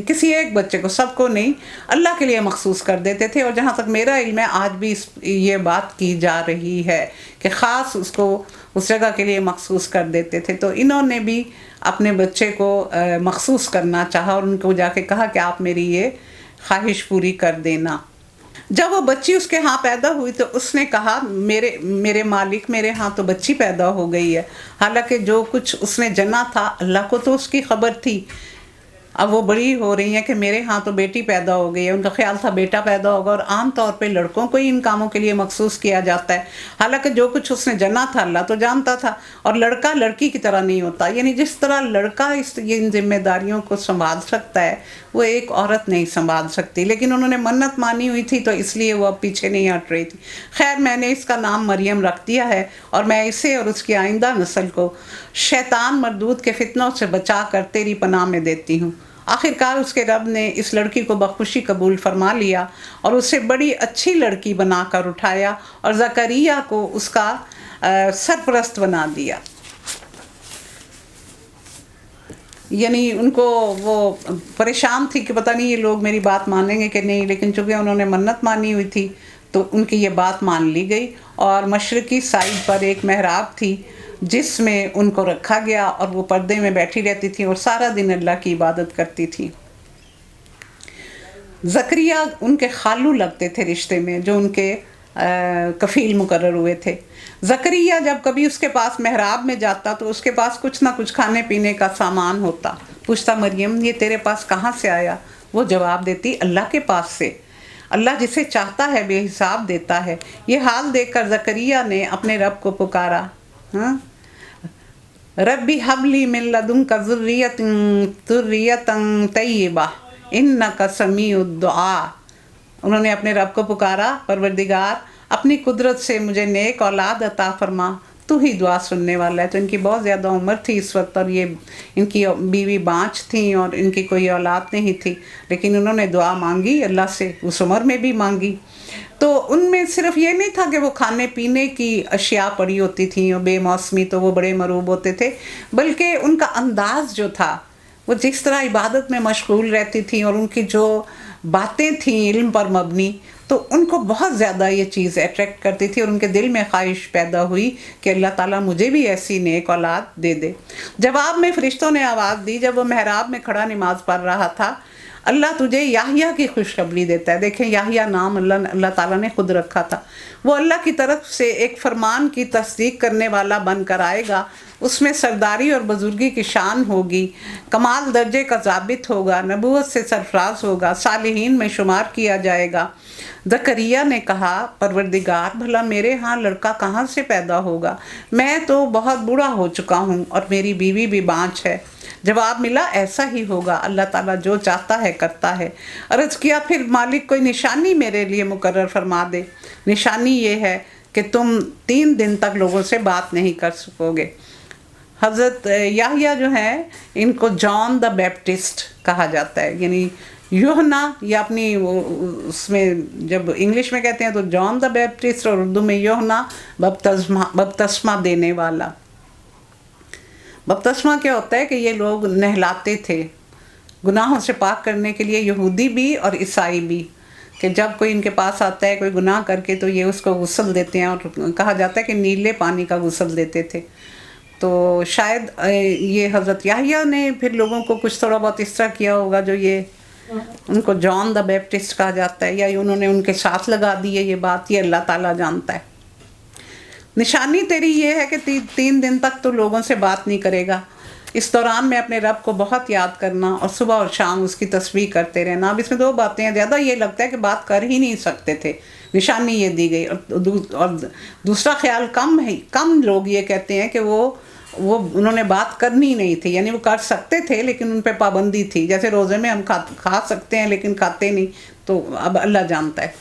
کسی ایک بچے کو، سب کو نہیں، اللہ کے لیے مخصوص کر دیتے تھے۔ اور جہاں تک میرا علم ہے آج بھی یہ بات کی جا رہی ہے کہ خاص اس کو اس جگہ کے لیے مخصوص کر دیتے تھے۔ تو انہوں نے بھی اپنے بچے کو مخصوص کرنا چاہا اور ان کو جا کے کہا کہ آپ میری یہ خواہش پوری کر دینا۔ جب وہ بچی اس کے ہاں پیدا ہوئی تو اس نے کہا میرے مالک، میرے ہاں تو بچی پیدا ہو گئی ہے، حالانکہ جو کچھ اس نے جنا تھا اللہ کو تو اس کی خبر تھی۔ اب وہ بڑی ہو رہی ہیں کہ میرے ہاں تو بیٹی پیدا ہو گئی ہے، ان کا خیال تھا بیٹا پیدا ہوگا، اور عام طور پہ لڑکوں کو ہی ان کاموں کے لیے مخصوص کیا جاتا ہے، حالانکہ جو کچھ اس نے جنا تھا اللہ تو جانتا تھا۔ اور لڑکا لڑکی کی طرح نہیں ہوتا، یعنی جس طرح لڑکا ان ذمہ داریوں کو سنبھال سکتا ہے وہ ایک عورت نہیں سنبھال سکتی، لیکن انہوں نے منت مانی ہوئی تھی تو اس لیے وہ اب پیچھے نہیں ہٹ رہی تھی۔ خیر، میں نے اس کا نام مریم رکھ دیا ہے، اور میں اسے اور اس کی آئندہ نسل کو شیطان مردود کے فتنوں سے بچا کر تیری پناہ میں دیتی ہوں۔ آخرکار اس کے رب نے اس لڑکی کو بخوشی قبول فرما لیا اور اسے بڑی اچھی لڑکی بنا کر اٹھایا اور زکریا کو اس کا سرپرست بنا دیا۔ یعنی ان کو وہ پریشان تھی کہ پتہ نہیں یہ لوگ میری بات مانیں گے کہ نہیں، لیکن چونکہ انہوں نے منت مانی ہوئی تھی تو ان کی یہ بات مان لی گئی، اور مشرقی سائڈ پر ایک محراب تھی جس میں ان کو رکھا گیا، اور وہ پردے میں بیٹھی رہتی تھی اور سارا دن اللہ کی عبادت کرتی تھی۔ زکریا ان کے خالو لگتے تھے رشتے میں، جو ان کے کفیل مقرر ہوئے تھے۔ زکریا جب کبھی اس کے پاس محراب میں جاتا تو اس کے پاس کچھ نہ کچھ کھانے پینے کا سامان ہوتا۔ پوچھتا مریم یہ تیرے پاس کہاں سے آیا؟ وہ جواب دیتی اللہ کے پاس سے، اللہ جسے چاہتا ہے بے حساب دیتا ہے۔ یہ حال دیکھ کر زکریا نے اپنے رب کو پکارا، ربی حب لی من لدنک ذریۃ طیبہ انک سمیع الدعاء۔ انہوں نے اپنے رب کو پکارا، پروردگار اپنی قدرت سے مجھے نیک اولاد عطا فرما، تو ہی دعا سننے والا ہے۔ تو ان کی بہت زیادہ عمر تھی اس وقت، اور یہ ان کی بیوی بانجھ تھیں اور ان کی کوئی اولاد نہیں تھی، لیکن انہوں نے دعا مانگی اللہ سے، اس عمر میں بھی مانگی۔ تو ان میں صرف یہ نہیں تھا کہ وہ کھانے پینے کی اشیاء پڑی ہوتی تھیں اور بے موسمی تو وہ بڑے مروب ہوتے تھے، بلکہ ان کا انداز جو تھا، وہ جس طرح عبادت میں مشغول رہتی تھیں اور ان کی جو باتیں تھیں علم پر مبنی، تو ان کو بہت زیادہ یہ چیز اٹریکٹ کرتی تھی، اور ان کے دل میں خواہش پیدا ہوئی کہ اللہ تعالیٰ مجھے بھی ایسی نیک اولاد دے دے۔ جواب میں فرشتوں نے آواز دی جب وہ محراب میں کھڑا نماز پڑھ رہا تھا، اللہ تجھے یحییٰ کی خوشخبری دیتا ہے۔ دیکھیں یحییٰ نام اللہ تعالیٰ نے خود رکھا تھا۔ وہ اللہ کی طرف سے ایک فرمان کی تصدیق کرنے والا بن کر آئے گا، اس میں سرداری اور بزرگی کی شان ہوگی، کمال درجے کا ضابط ہوگا، نبوت سے سرفراز ہوگا، صالحین میں شمار کیا جائے گا۔ زکریا نے کہا پروردگار بھلا میرے ہاں لڑکا کہاں سے پیدا ہوگا؟ میں تو بہت بوڑھا ہو چکا ہوں اور میری بیوی بھی بانجھ ہے۔ جواب ملا ایسا ہی ہوگا، اللہ تعالیٰ جو چاہتا ہے کرتا ہے۔ عرض کیا پھر مالک کوئی نشانی میرے لیے مقرر فرما دے۔ نشانی یہ ہے کہ تم 3 دن تک لوگوں سے بات نہیں کر سکو گے۔ حضرت یحییٰ جو ہیں ان کو جان دا بیپٹسٹ کہا جاتا ہے، یعنی یوحنا، یا اپنی اس میں جب انگلش میں کہتے ہیں تو جان دا بیپٹسٹ، اور اردو میں یوحنا بپتسمہ دینے والا۔ بپتسمہ کیا ہوتا ہے کہ یہ لوگ نہلاتے تھے گناہوں سے پاک کرنے کے لیے، یہودی بھی اور عیسائی بھی، کہ جب کوئی ان کے پاس آتا ہے کوئی گناہ کر کے تو یہ اس کو غسل دیتے ہیں، اور کہا جاتا ہے کہ نیلے پانی کا غسل دیتے تھے۔ تو شاید یہ حضرت یحییٰ نے پھر لوگوں کو کچھ تھوڑا بہت اس طرح کیا ہوگا، جو یہ ان کو جان دا بیپٹسٹ کہا جاتا ہے، یا انہوں نے ان کے ساتھ لگا دی ہے یہ بات، یہ اللہ تعالیٰ جانتا ہے۔ نشانی تیری یہ ہے کہ 3 دن تک تو لوگوں سے بات نہیں کرے گا، اس دوران میں اپنے رب کو بہت یاد کرنا اور صبح اور شام اس کی تسبیح کرتے رہنا۔ اب اس میں 2 باتیں ہیں، زیادہ یہ لگتا ہے کہ بات کر ہی نہیں سکتے تھے، نشانی یہ دی گئی، اور دوسرا خیال کم لوگ یہ کہتے ہیں کہ وہ انہوں نے بات کرنی نہیں تھی، یعنی وہ کر سکتے تھے لیکن ان پہ پابندی تھی، جیسے روزے میں ہم کھا سکتے ہیں لیکن کھاتے نہیں، تو اب اللہ جانتا ہے۔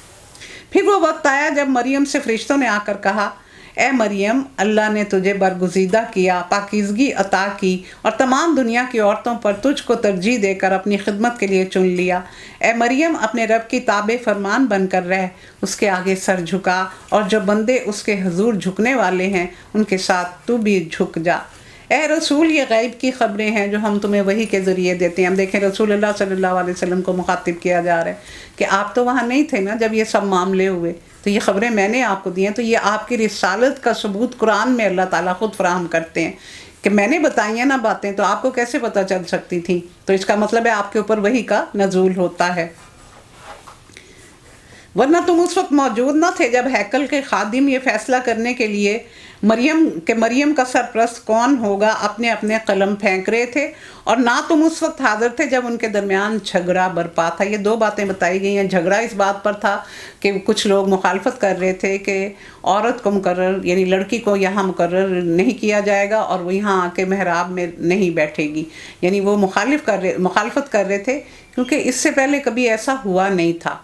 پھر وہ وقت آیا جب مریم سے فرشتوں نے آ کر کہا اے مریم اللہ نے تجھے برگزیدہ کیا، پاکیزگی عطا کی اور تمام دنیا کی عورتوں پر تجھ کو ترجیح دے کر اپنی خدمت کے لیے چن لیا۔ اے مریم اپنے رب کی تابع فرمان بن کر رہ، اس کے آگے سر جھکا، اور جو بندے اس کے حضور جھکنے والے ہیں ان کے ساتھ تو بھی جھک جا۔ اے رسول یہ غیب کی خبریں ہیں جو ہم تمہیں وحی کے ذریعے دیتے ہیں۔ ہم دیکھیں رسول اللہ صلی اللہ علیہ وسلم کو مخاطب کیا جا رہا ہے کہ آپ تو وہاں نہیں تھے نا جب یہ سب معاملے ہوئے، تو یہ خبریں میں نے آپ کو دی ہیں، تو یہ آپ کی رسالت کا ثبوت قرآن میں اللہ تعالیٰ خود فراہم کرتے ہیں کہ میں نے بتائی ہیں نا باتیں، تو آپ کو کیسے پتہ چل سکتی تھیں؟ تو اس کا مطلب ہے آپ کے اوپر وحی کا نزول ہوتا ہے، ورنہ تم اس وقت موجود نہ تھے جب ہیکل کے خادم یہ فیصلہ کرنے کے لیے مریم کا سرپرست کون ہوگا اپنے اپنے قلم پھینک رہے تھے، اور نہ تم اس وقت حاضر تھے جب ان کے درمیان جھگڑا برپا تھا۔ یہ 2 باتیں بتائی گئی ہیں۔ جھگڑا اس بات پر تھا کہ کچھ لوگ مخالفت کر رہے تھے کہ عورت کو مقرر، یعنی لڑکی کو یہاں مقرر نہیں کیا جائے گا اور وہ یہاں آ کے محراب میں نہیں بیٹھے گی، یعنی وہ مخالفت کر رہے تھے کیونکہ اس سے پہلے کبھی ایسا ہوا نہیں تھا۔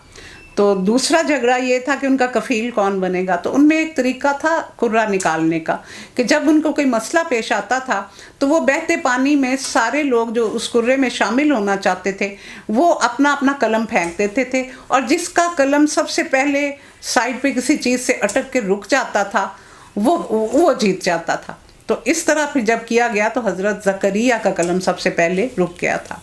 تو دوسرا جھگڑا یہ تھا کہ ان کا کفیل کون بنے گا۔ تو ان میں ایک طریقہ تھا قرہ نکالنے کا، کہ جب ان کو کوئی مسئلہ پیش آتا تھا تو وہ بہتے پانی میں سارے لوگ جو اس قرے میں شامل ہونا چاہتے تھے وہ اپنا اپنا قلم پھینک دیتے تھے، اور جس کا قلم سب سے پہلے سائڈ پہ کسی چیز سے اٹک کے رک جاتا تھا وہ جیت جاتا تھا۔ تو اس طرح پھر جب کیا گیا تو حضرت زکریا کا قلم سب سے پہلے رک گیا تھا۔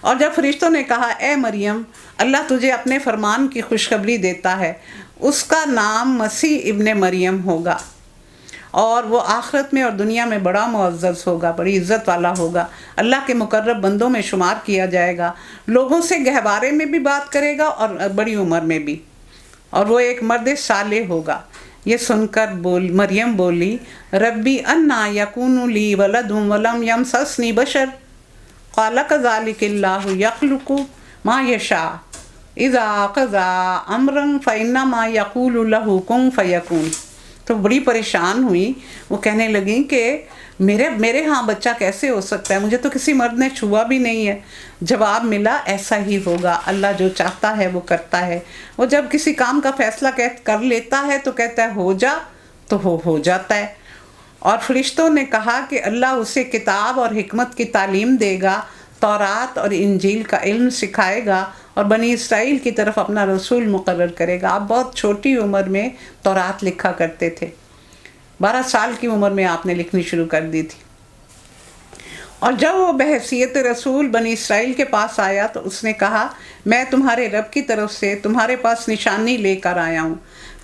اور جب فرشتوں نے کہا اے مریم اللہ تجھے اپنے فرمان کی خوشخبری دیتا ہے، اس کا نام مسیح ابن مریم ہوگا اور وہ آخرت میں اور دنیا میں بڑا معزز ہوگا، بڑی عزت والا ہوگا، اللہ کے مقرب بندوں میں شمار کیا جائے گا، لوگوں سے گہوارے میں بھی بات کرے گا اور بڑی عمر میں بھی، اور وہ ایک مرد صالح ہوگا۔ یہ سن کر مریم بولی ربی انا یکون لی ولد ولم یمسسنی بشر قال کذالک اللہ یخلق ما یشاء اذا قضى امرا فانما یقول له کن فیکون۔ تو بڑی پریشان ہوئی، وہ کہنے لگیں کہ میرے ہاں بچہ کیسے ہو سکتا ہے، مجھے تو کسی مرد نے چھوا بھی نہیں ہے۔ جواب ملا ایسا ہی ہوگا، اللہ جو چاہتا ہے وہ کرتا ہے، وہ جب کسی کام کا فیصلہ کر لیتا ہے تو کہتا ہے ہو جا تو ہو جاتا ہے۔ اور فرشتوں نے کہا کہ اللہ اسے کتاب اور حکمت کی تعلیم دے گا، تورات اور انجیل کا علم سکھائے گا اور بنی اسرائیل کی طرف اپنا رسول مقرر کرے گا۔ آپ بہت چھوٹی عمر میں تورات لکھا کرتے تھے، 12 سال کی عمر میں آپ نے لکھنی شروع کر دی تھی۔ اور جب وہ بحیثیت رسول بنی اسرائیل کے پاس آیا تو اس نے کہا میں تمہارے رب کی طرف سے تمہارے پاس نشانی لے کر آیا ہوں،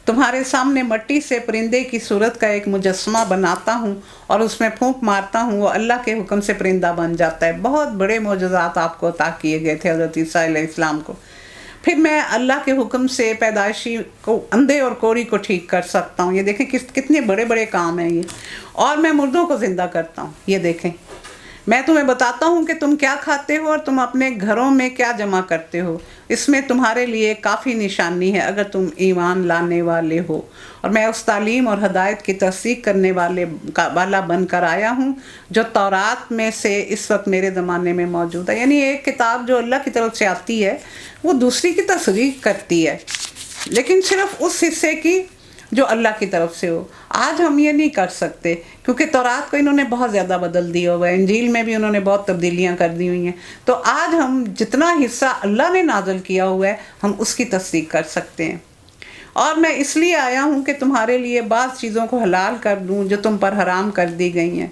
تمہارے سامنے مٹی سے پرندے کی صورت کا ایک مجسمہ بناتا ہوں اور اس میں پھونک مارتا ہوں، وہ اللہ کے حکم سے پرندہ بن جاتا ہے۔ بہت بڑے معجزات آپ کو عطا کیے گئے تھے حضرت عیسیٰ علیہ السلام کو۔ پھر میں اللہ کے حکم سے پیدائشی کو اندھے اور کوڑی کو ٹھیک کر سکتا ہوں، یہ دیکھیں کتنے بڑے بڑے کام ہیں یہ، اور میں مردوں کو زندہ کرتا ہوں، یہ دیکھیں۔ میں تمہیں بتاتا ہوں کہ تم کیا کھاتے ہو اور تم اپنے گھروں میں کیا جمع کرتے ہو، اس میں تمہارے لیے کافی نشانی ہے اگر تم ایمان لانے والے ہو، اور میں اس تعلیم اور ہدایت کی تصدیق کرنے والا بن کر آیا ہوں جو تورات میں سے اس وقت میرے زمانے میں موجود ہے۔ یعنی ایک کتاب جو اللہ کی طرف سے آتی ہے وہ دوسری کی تصدیق کرتی ہے، لیکن صرف اس حصے کی جو اللہ کی طرف سے ہو۔ آج ہم یہ نہیں کر سکتے کیونکہ تورات کو انہوں نے بہت زیادہ بدل دیا ہوا ہے، انجیل میں بھی انہوں نے بہت تبدیلیاں کر دی ہوئی ہیں، تو آج ہم جتنا حصہ اللہ نے نازل کیا ہوا ہے ہم اس کی تصدیق کر سکتے ہیں۔ اور میں اس لیے آیا ہوں کہ تمہارے لیے بعض چیزوں کو حلال کر دوں جو تم پر حرام کر دی گئی ہیں۔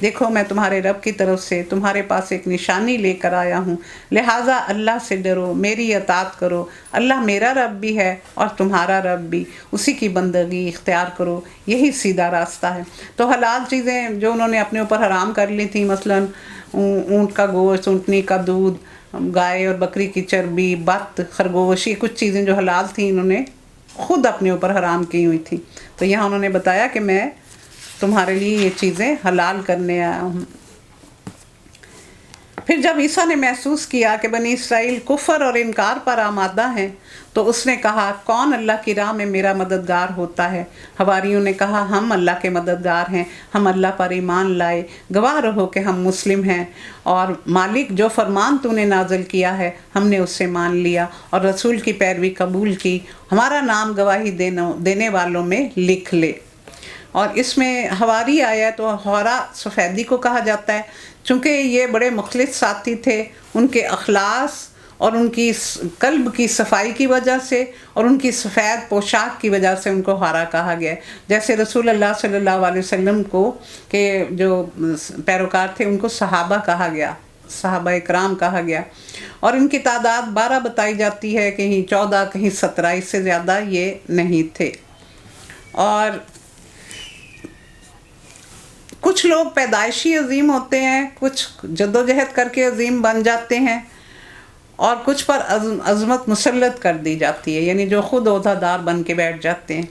دیکھو میں تمہارے رب کی طرف سے تمہارے پاس ایک نشانی لے کر آیا ہوں، لہٰذا اللہ سے ڈرو، میری اطاعت کرو، اللہ میرا رب بھی ہے اور تمہارا رب بھی، اسی کی بندگی اختیار کرو، یہی سیدھا راستہ ہے۔ تو حلال چیزیں جو انہوں نے اپنے اوپر حرام کر لی تھیں، مثلا اونٹ کا گوشت، اونٹنی کا دودھ، گائے اور بکری کی چربی، بط، خرگوش، یہ کچھ چیزیں جو حلال تھیں انہوں نے خود اپنے اوپر حرام کی ہوئی تھیں، تو یہاں انہوں نے بتایا کہ میں تمہارے لیے یہ چیزیں حلال کرنے آیا ہوں۔ پھر جب عیسیٰ نے محسوس کیا کہ بنی اسرائیل کفر اور انکار پر آمادہ ہیں تو اس نے کہا کون اللہ کی راہ میں میرا مددگار ہوتا ہے؟ حواریوں نے کہا ہم اللہ کے مددگار ہیں، ہم اللہ پر ایمان لائے، گواہ رہو کہ ہم مسلم ہیں، اور مالک جو فرمان تو نے نازل کیا ہے ہم نے اسے مان لیا اور رسول کی پیروی قبول کی، ہمارا نام گواہی دینے والوں میں لکھ لے۔ اور اس میں حواری آیا تو حوارا سفیدی کو کہا جاتا ہے، چونکہ یہ بڑے مخلص ساتھی تھے، ان کے اخلاص اور ان کی قلب کی صفائی کی وجہ سے اور ان کی سفید پوشاک کی وجہ سے ان کو حوارا کہا گیا ہے۔ جیسے رسول اللہ صلی اللہ علیہ وسلم کو کہ جو پیروکار تھے ان کو صحابہ کہا گیا، صحابہ اکرام کہا گیا، اور ان کی تعداد 12 بتائی جاتی ہے، کہیں 14 کہیں 17، اس سے زیادہ یہ نہیں تھے۔ اور کچھ لوگ پیدائشی عظیم ہوتے ہیں، کچھ جدوجہد کر کے عظیم بن جاتے ہیں، اور کچھ پر عظمت مسلط کر دی جاتی ہے، یعنی جو خود عہدہ دار بن کے بیٹھ جاتے ہیں۔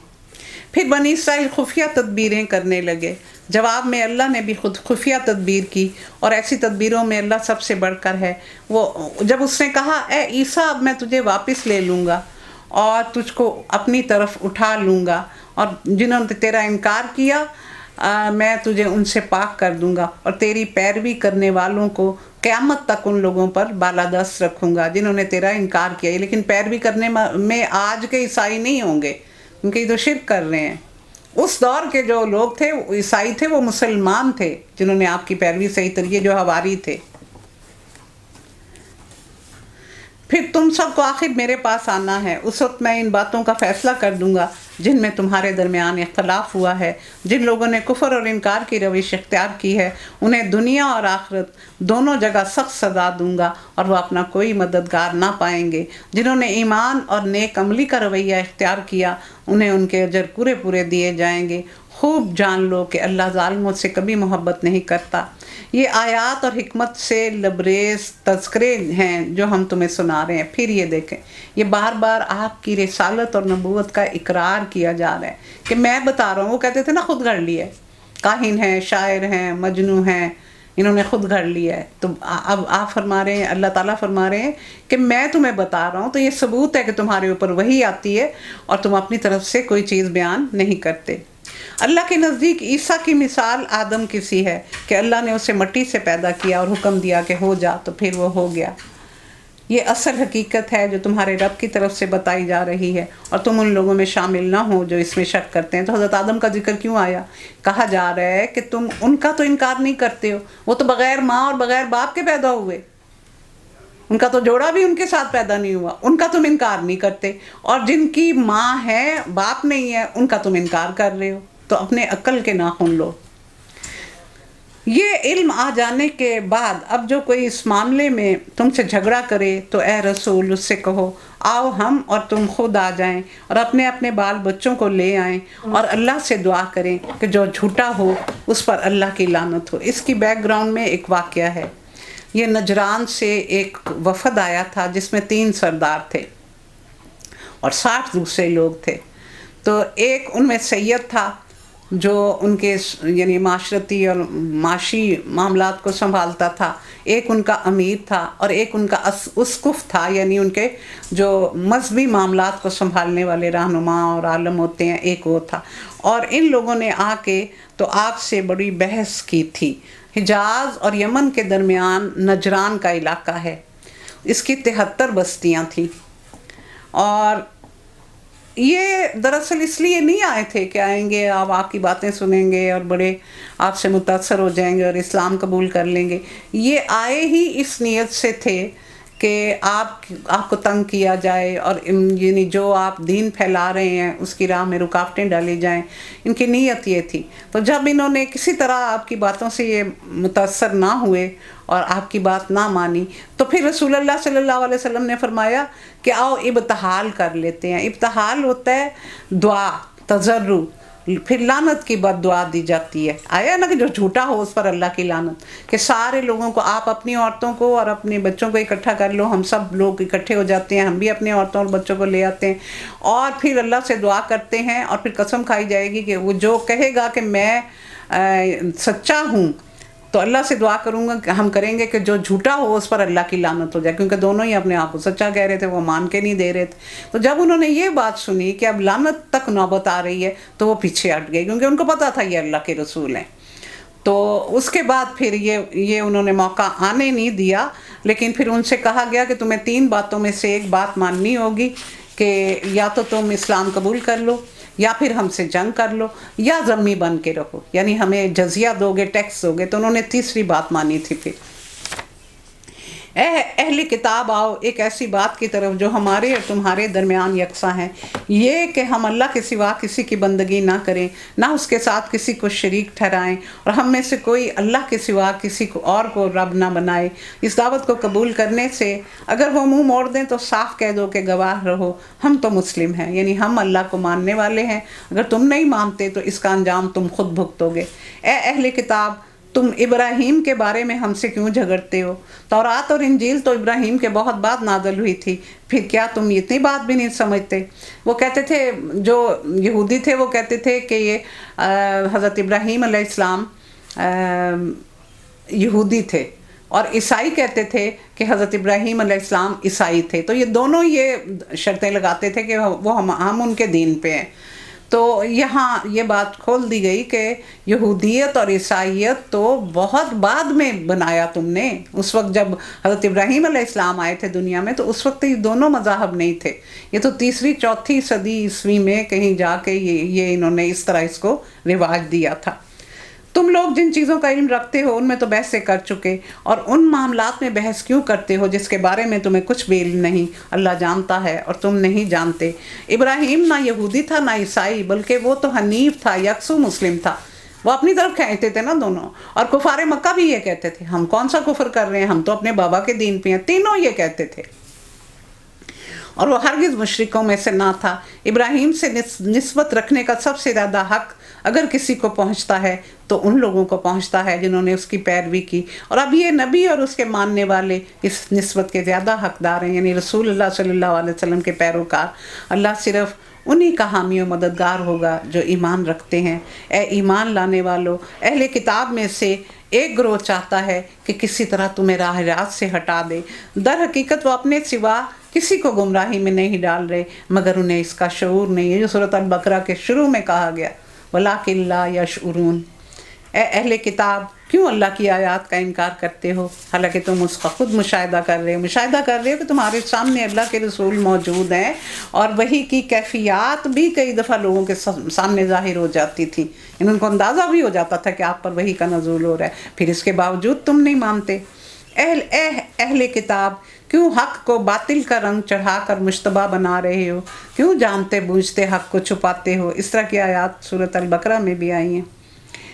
پھر بنی اسرائیل خفیہ تدبیریں کرنے لگے، جواب میں اللہ نے بھی خود خفیہ تدبیر کی، اور ایسی تدبیروں میں اللہ سب سے بڑھ کر ہے۔ وہ جب اس نے کہا اے عیسیٰ اب میں تجھے واپس لے لوں گا اور تجھ کو اپنی طرف اٹھا لوں گا، اور جنہوں نے تیرا انکار کیا میں تجھے ان سے پاک کر دوں گا، اور تیری پیروی کرنے والوں کو قیامت تک ان لوگوں پر بالادست رکھوں گا جنہوں نے تیرا انکار کیا۔ لیکن پیروی کرنے میں آج کے عیسائی نہیں ہوں گے، کیونکہ یہ تو شرک کر رہے ہیں۔ اس دور کے جو لوگ تھے وہ عیسائی تھے، وہ مسلمان تھے جنہوں نے آپ کی پیروی صحیح طریقے، جو حواری تھے۔ پھر تم سب کو آخر میرے پاس آنا ہے، اس وقت میں ان باتوں کا فیصلہ کر دوں گا جن میں تمہارے درمیان اختلاف ہوا ہے۔ جن لوگوں نے کفر اور انکار کی روش اختیار کی ہے انہیں دنیا اور آخرت دونوں جگہ سخت سزا دوں گا اور وہ اپنا کوئی مددگار نہ پائیں گے۔ جنہوں نے ایمان اور نیک عملی کا رویہ اختیار کیا انہیں ان کے اجر پورے پورے دیے جائیں گے۔ خوب جان لو کہ اللہ ظالموں سے کبھی محبت نہیں کرتا۔ یہ آیات اور حکمت سے لبریز تذکرے ہیں جو ہم تمہیں سنا رہے ہیں۔ پھر یہ دیکھیں، یہ بار بار آپ کی رسالت اور نبوت کا اقرار کیا جا رہا ہے کہ میں بتا رہا ہوں۔ وہ کہتے تھے نا خود گھڑ لیے، کاہن ہیں، شاعر ہیں، مجنوں ہیں، انہوں نے خود گھڑ لیا ہے۔ تو اب آپ فرما رہے ہیں، اللہ تعالیٰ فرما رہے ہیں کہ میں تمہیں بتا رہا ہوں، تو یہ ثبوت ہے کہ تمہارے اوپر وحی آتی ہے اور تم اپنی طرف سے کوئی چیز بیان نہیں کرتے۔ اللہ کے نزدیک عیسیٰ کی مثال آدم کی سی ہے کہ اللہ نے اسے مٹی سے پیدا کیا اور حکم دیا کہ ہو جا، تو پھر وہ ہو گیا۔ یہ اصل حقیقت ہے جو تمہارے رب کی طرف سے بتائی جا رہی ہے، اور تم ان لوگوں میں شامل نہ ہو جو اس میں شک کرتے ہیں۔ تو حضرت آدم کا ذکر کیوں آیا؟ کہا جا رہا ہے کہ تم ان کا تو انکار نہیں کرتے ہو، وہ تو بغیر ماں اور بغیر باپ کے پیدا ہوئے، ان کا تو جوڑا بھی ان کے ساتھ پیدا نہیں ہوا، ان کا تم انکار نہیں کرتے، اور جن کی ماں ہے باپ نہیں ہے ان کا تم انکار کر رہے ہو۔ تو اپنے عقل کے ناخن لو۔ یہ علم آ جانے کے بعد اب جو کوئی اس معاملے میں تم سے جھگڑا کرے تو اے رسول اس سے کہو آؤ ہم اور تم خود آ جائیں اور اپنے اپنے بال بچوں کو لے آئیں اور اللہ سے دعا کریں کہ جو جھوٹا ہو اس پر اللہ کی لعنت ہو۔ اس کی بیک گراؤنڈ میں ایک واقعہ ہے۔ یہ نجران سے ایک وفد آیا تھا جس میں 3 سردار تھے اور 60 دوسرے لوگ تھے۔ تو ایک ان میں سید تھا جو ان کے یعنی معاشرتی اور معاشی معاملات کو سنبھالتا تھا، ایک ان کا امیر تھا، اور ایک ان کا اسقف تھا، یعنی ان کے جو مذہبی معاملات کو سنبھالنے والے رہنما اور عالم ہوتے ہیں، ایک وہ تھا۔ اور ان لوگوں نے آ کے تو آپ سے بڑی بحث کی تھی۔ حجاز اور یمن کے درمیان نجران کا علاقہ ہے، اس کی 73 بستیاں تھیں، اور یہ دراصل اس لیے نہیں آئے تھے کہ آئیں گے آپ کی باتیں سنیں گے اور بڑے آپ سے متاثر ہو جائیں گے اور اسلام قبول کر لیں گے۔ یہ آئے ہی اس نیت سے تھے کہ آپ کو تنگ کیا جائے، اور یعنی جو آپ دین پھیلا رہے ہیں اس کی راہ میں رکاوٹیں ڈالی جائیں، ان کی نیت یہ تھی۔ تو جب انہوں نے کسی طرح آپ کی باتوں سے یہ متاثر نہ ہوئے اور آپ کی بات نہ مانی، تو پھر رسول اللہ صلی اللہ علیہ وسلم نے فرمایا کہ آؤ ابتحال کر لیتے ہیں۔ ابتحال ہوتا ہے دعا، تضرع، پھر لعنت کی بد دعا دی جاتی ہے۔ آیا نا کہ جو جھوٹا ہو اس پر اللہ کی لعنت، کہ سارے لوگوں کو، آپ اپنی عورتوں کو اور اپنے بچوں کو اکٹھا کر لو، ہم سب لوگ اکٹھے ہو جاتے ہیں، ہم بھی اپنے عورتوں اور بچوں کو لے آتے ہیں اور پھر اللہ سے دعا کرتے ہیں، اور پھر قسم کھائی جائے گی کہ وہ جو کہے گا کہ میں سچا ہوں تو اللہ سے دعا کروں گا کہ ہم کریں گے کہ جو جھوٹا ہو اس پر اللہ کی لعنت ہو جائے، کیونکہ دونوں ہی اپنے آپ کو سچا کہہ رہے تھے، وہ مان کے نہیں دے رہے تھے۔ تو جب انہوں نے یہ بات سنی کہ اب لعنت تک نوبت آ رہی ہے تو وہ پیچھے ہٹ گئے، کیونکہ ان کو پتہ تھا یہ اللہ کے رسول ہیں۔ تو اس کے بعد پھر یہ انہوں نے موقع آنے نہیں دیا، لیکن پھر ان سے کہا گیا کہ تمہیں 3 باتوں میں سے ایک بات ماننی ہوگی، کہ یا تو تم اسلام قبول کر لو، یا پھر ہم سے جنگ کر لو، یا ذمی بن کے رہو، یعنی ہمیں جزیہ دو گے، ٹیکس دو گے۔ تو انہوں نے تیسری بات مانی تھی۔ پھر اے اہل کتاب آؤ ایک ایسی بات کی طرف جو ہمارے اور تمہارے درمیان یکساں ہے، یہ کہ ہم اللہ کے سوا کسی کی بندگی نہ کریں، نہ اس کے ساتھ کسی کو شریک ٹھہرائیں، اور ہم میں سے کوئی اللہ کے سوا کسی کو اور کو رب نہ بنائے۔ اس دعوت کو قبول کرنے سے اگر وہ منہ موڑ دیں تو صاف کہہ دو کہ گواہ رہو ہم تو مسلم ہیں، یعنی ہم اللہ کو ماننے والے ہیں، اگر تم نہیں مانتے تو اس کا انجام تم خود بھگتو گے۔ اے اہل کتاب، تم ابراہیم کے بارے میں ہم سے کیوں جھگڑتے ہو؟ تورات اور انجیل تو ابراہیم کے بہت بعد نازل ہوئی تھی، پھر کیا تم اتنی بات بھی نہیں سمجھتے؟ وہ کہتے تھے، جو یہودی تھے وہ کہتے تھے کہ یہ حضرت ابراہیم علیہ السلام یہودی تھے، اور عیسائی کہتے تھے کہ حضرت ابراہیم علیہ السلام عیسائی تھے۔ تو یہ دونوں یہ شرطیں لگاتے تھے کہ وہ ہم ان کے دین پہ ہیں۔ تو یہاں یہ بات کھول دی گئی کہ یہودیت اور عیسائیت تو بہت بعد میں بنایا تم نے، اس وقت جب حضرت ابراہیم علیہ السلام آئے تھے دنیا میں تو اس وقت یہ دونوں مذاہب نہیں تھے، یہ تو 3ری-4تھی صدی عیسوی میں کہیں جا کے یہ انہوں نے اس طرح اس کو رواج دیا تھا۔ تم لوگ جن چیزوں کا علم رکھتے ہو ان میں تو بحثیں کر چکے، اور ان معاملات میں بحث کیوں کرتے ہو جس کے بارے میں تمہیں کچھ بھی علم نہیں، اللہ جانتا ہے اور تم نہیں جانتے۔ ابراہیم نہ یہودی تھا نہ عیسائی، بلکہ وہ تو حنیف تھا، یکسو مسلم تھا۔ وہ اپنی طرف کہتے تھے نا دونوں، اور کفار مکہ بھی یہ کہتے تھے، ہم کون سا کفر کر رہے ہیں، ہم تو اپنے بابا کے دین پہ ہیں، تینوں یہ کہتے تھے، اور وہ ہرگز مشرکوں میں سے نہ تھا۔ ابراہیم سے نسبت رکھنے کا سب سے زیادہ حق اگر کسی کو پہنچتا ہے تو ان لوگوں کو پہنچتا ہے جنہوں نے اس کی پیروی کی، اور اب یہ نبی اور اس کے ماننے والے اس نسبت کے زیادہ حقدار ہیں، یعنی رسول اللہ صلی اللہ علیہ وسلم کے پیروکار۔ اللہ صرف انہی کا حامی و مددگار ہوگا جو ایمان رکھتے ہیں۔ اے ایمان لانے والو، اہل کتاب میں سے ایک گروہ چاہتا ہے کہ کسی طرح تمہیں راہ راست سے ہٹا دے، در حقیقت وہ اپنے سوا کسی کو گمراہی میں نہیں ڈال رہے مگر انہیں اس کا شعور نہیں ہے، جو سورۃ البقرہ کے شروع میں کہا گیا، وَلَٰكِن لَا يَشْعُرُونَ۔ اے اہل کتاب، کیوں اللہ کی آیات کا انکار کرتے ہو حالانکہ تم اس کا خود مشاہدہ کر رہے ہو کہ تمہارے سامنے اللہ کے رسول موجود ہیں، اور وحی کی کیفیات بھی کئی دفعہ لوگوں کے سامنے ظاہر ہو جاتی تھی، ان کو اندازہ بھی ہو جاتا تھا کہ آپ پر وحی کا نزول ہو رہا ہے، پھر اس کے باوجود تم نہیں مانتے۔ اہل کتاب، کیوں حق کو باطل کا رنگ چڑھا کر مشتبہ بنا رہے ہو، کیوں جانتے بوجھتے حق کو چھپاتے ہو۔ اس طرح کی آیات سورۃ البقرہ میں بھی آئی ہیں۔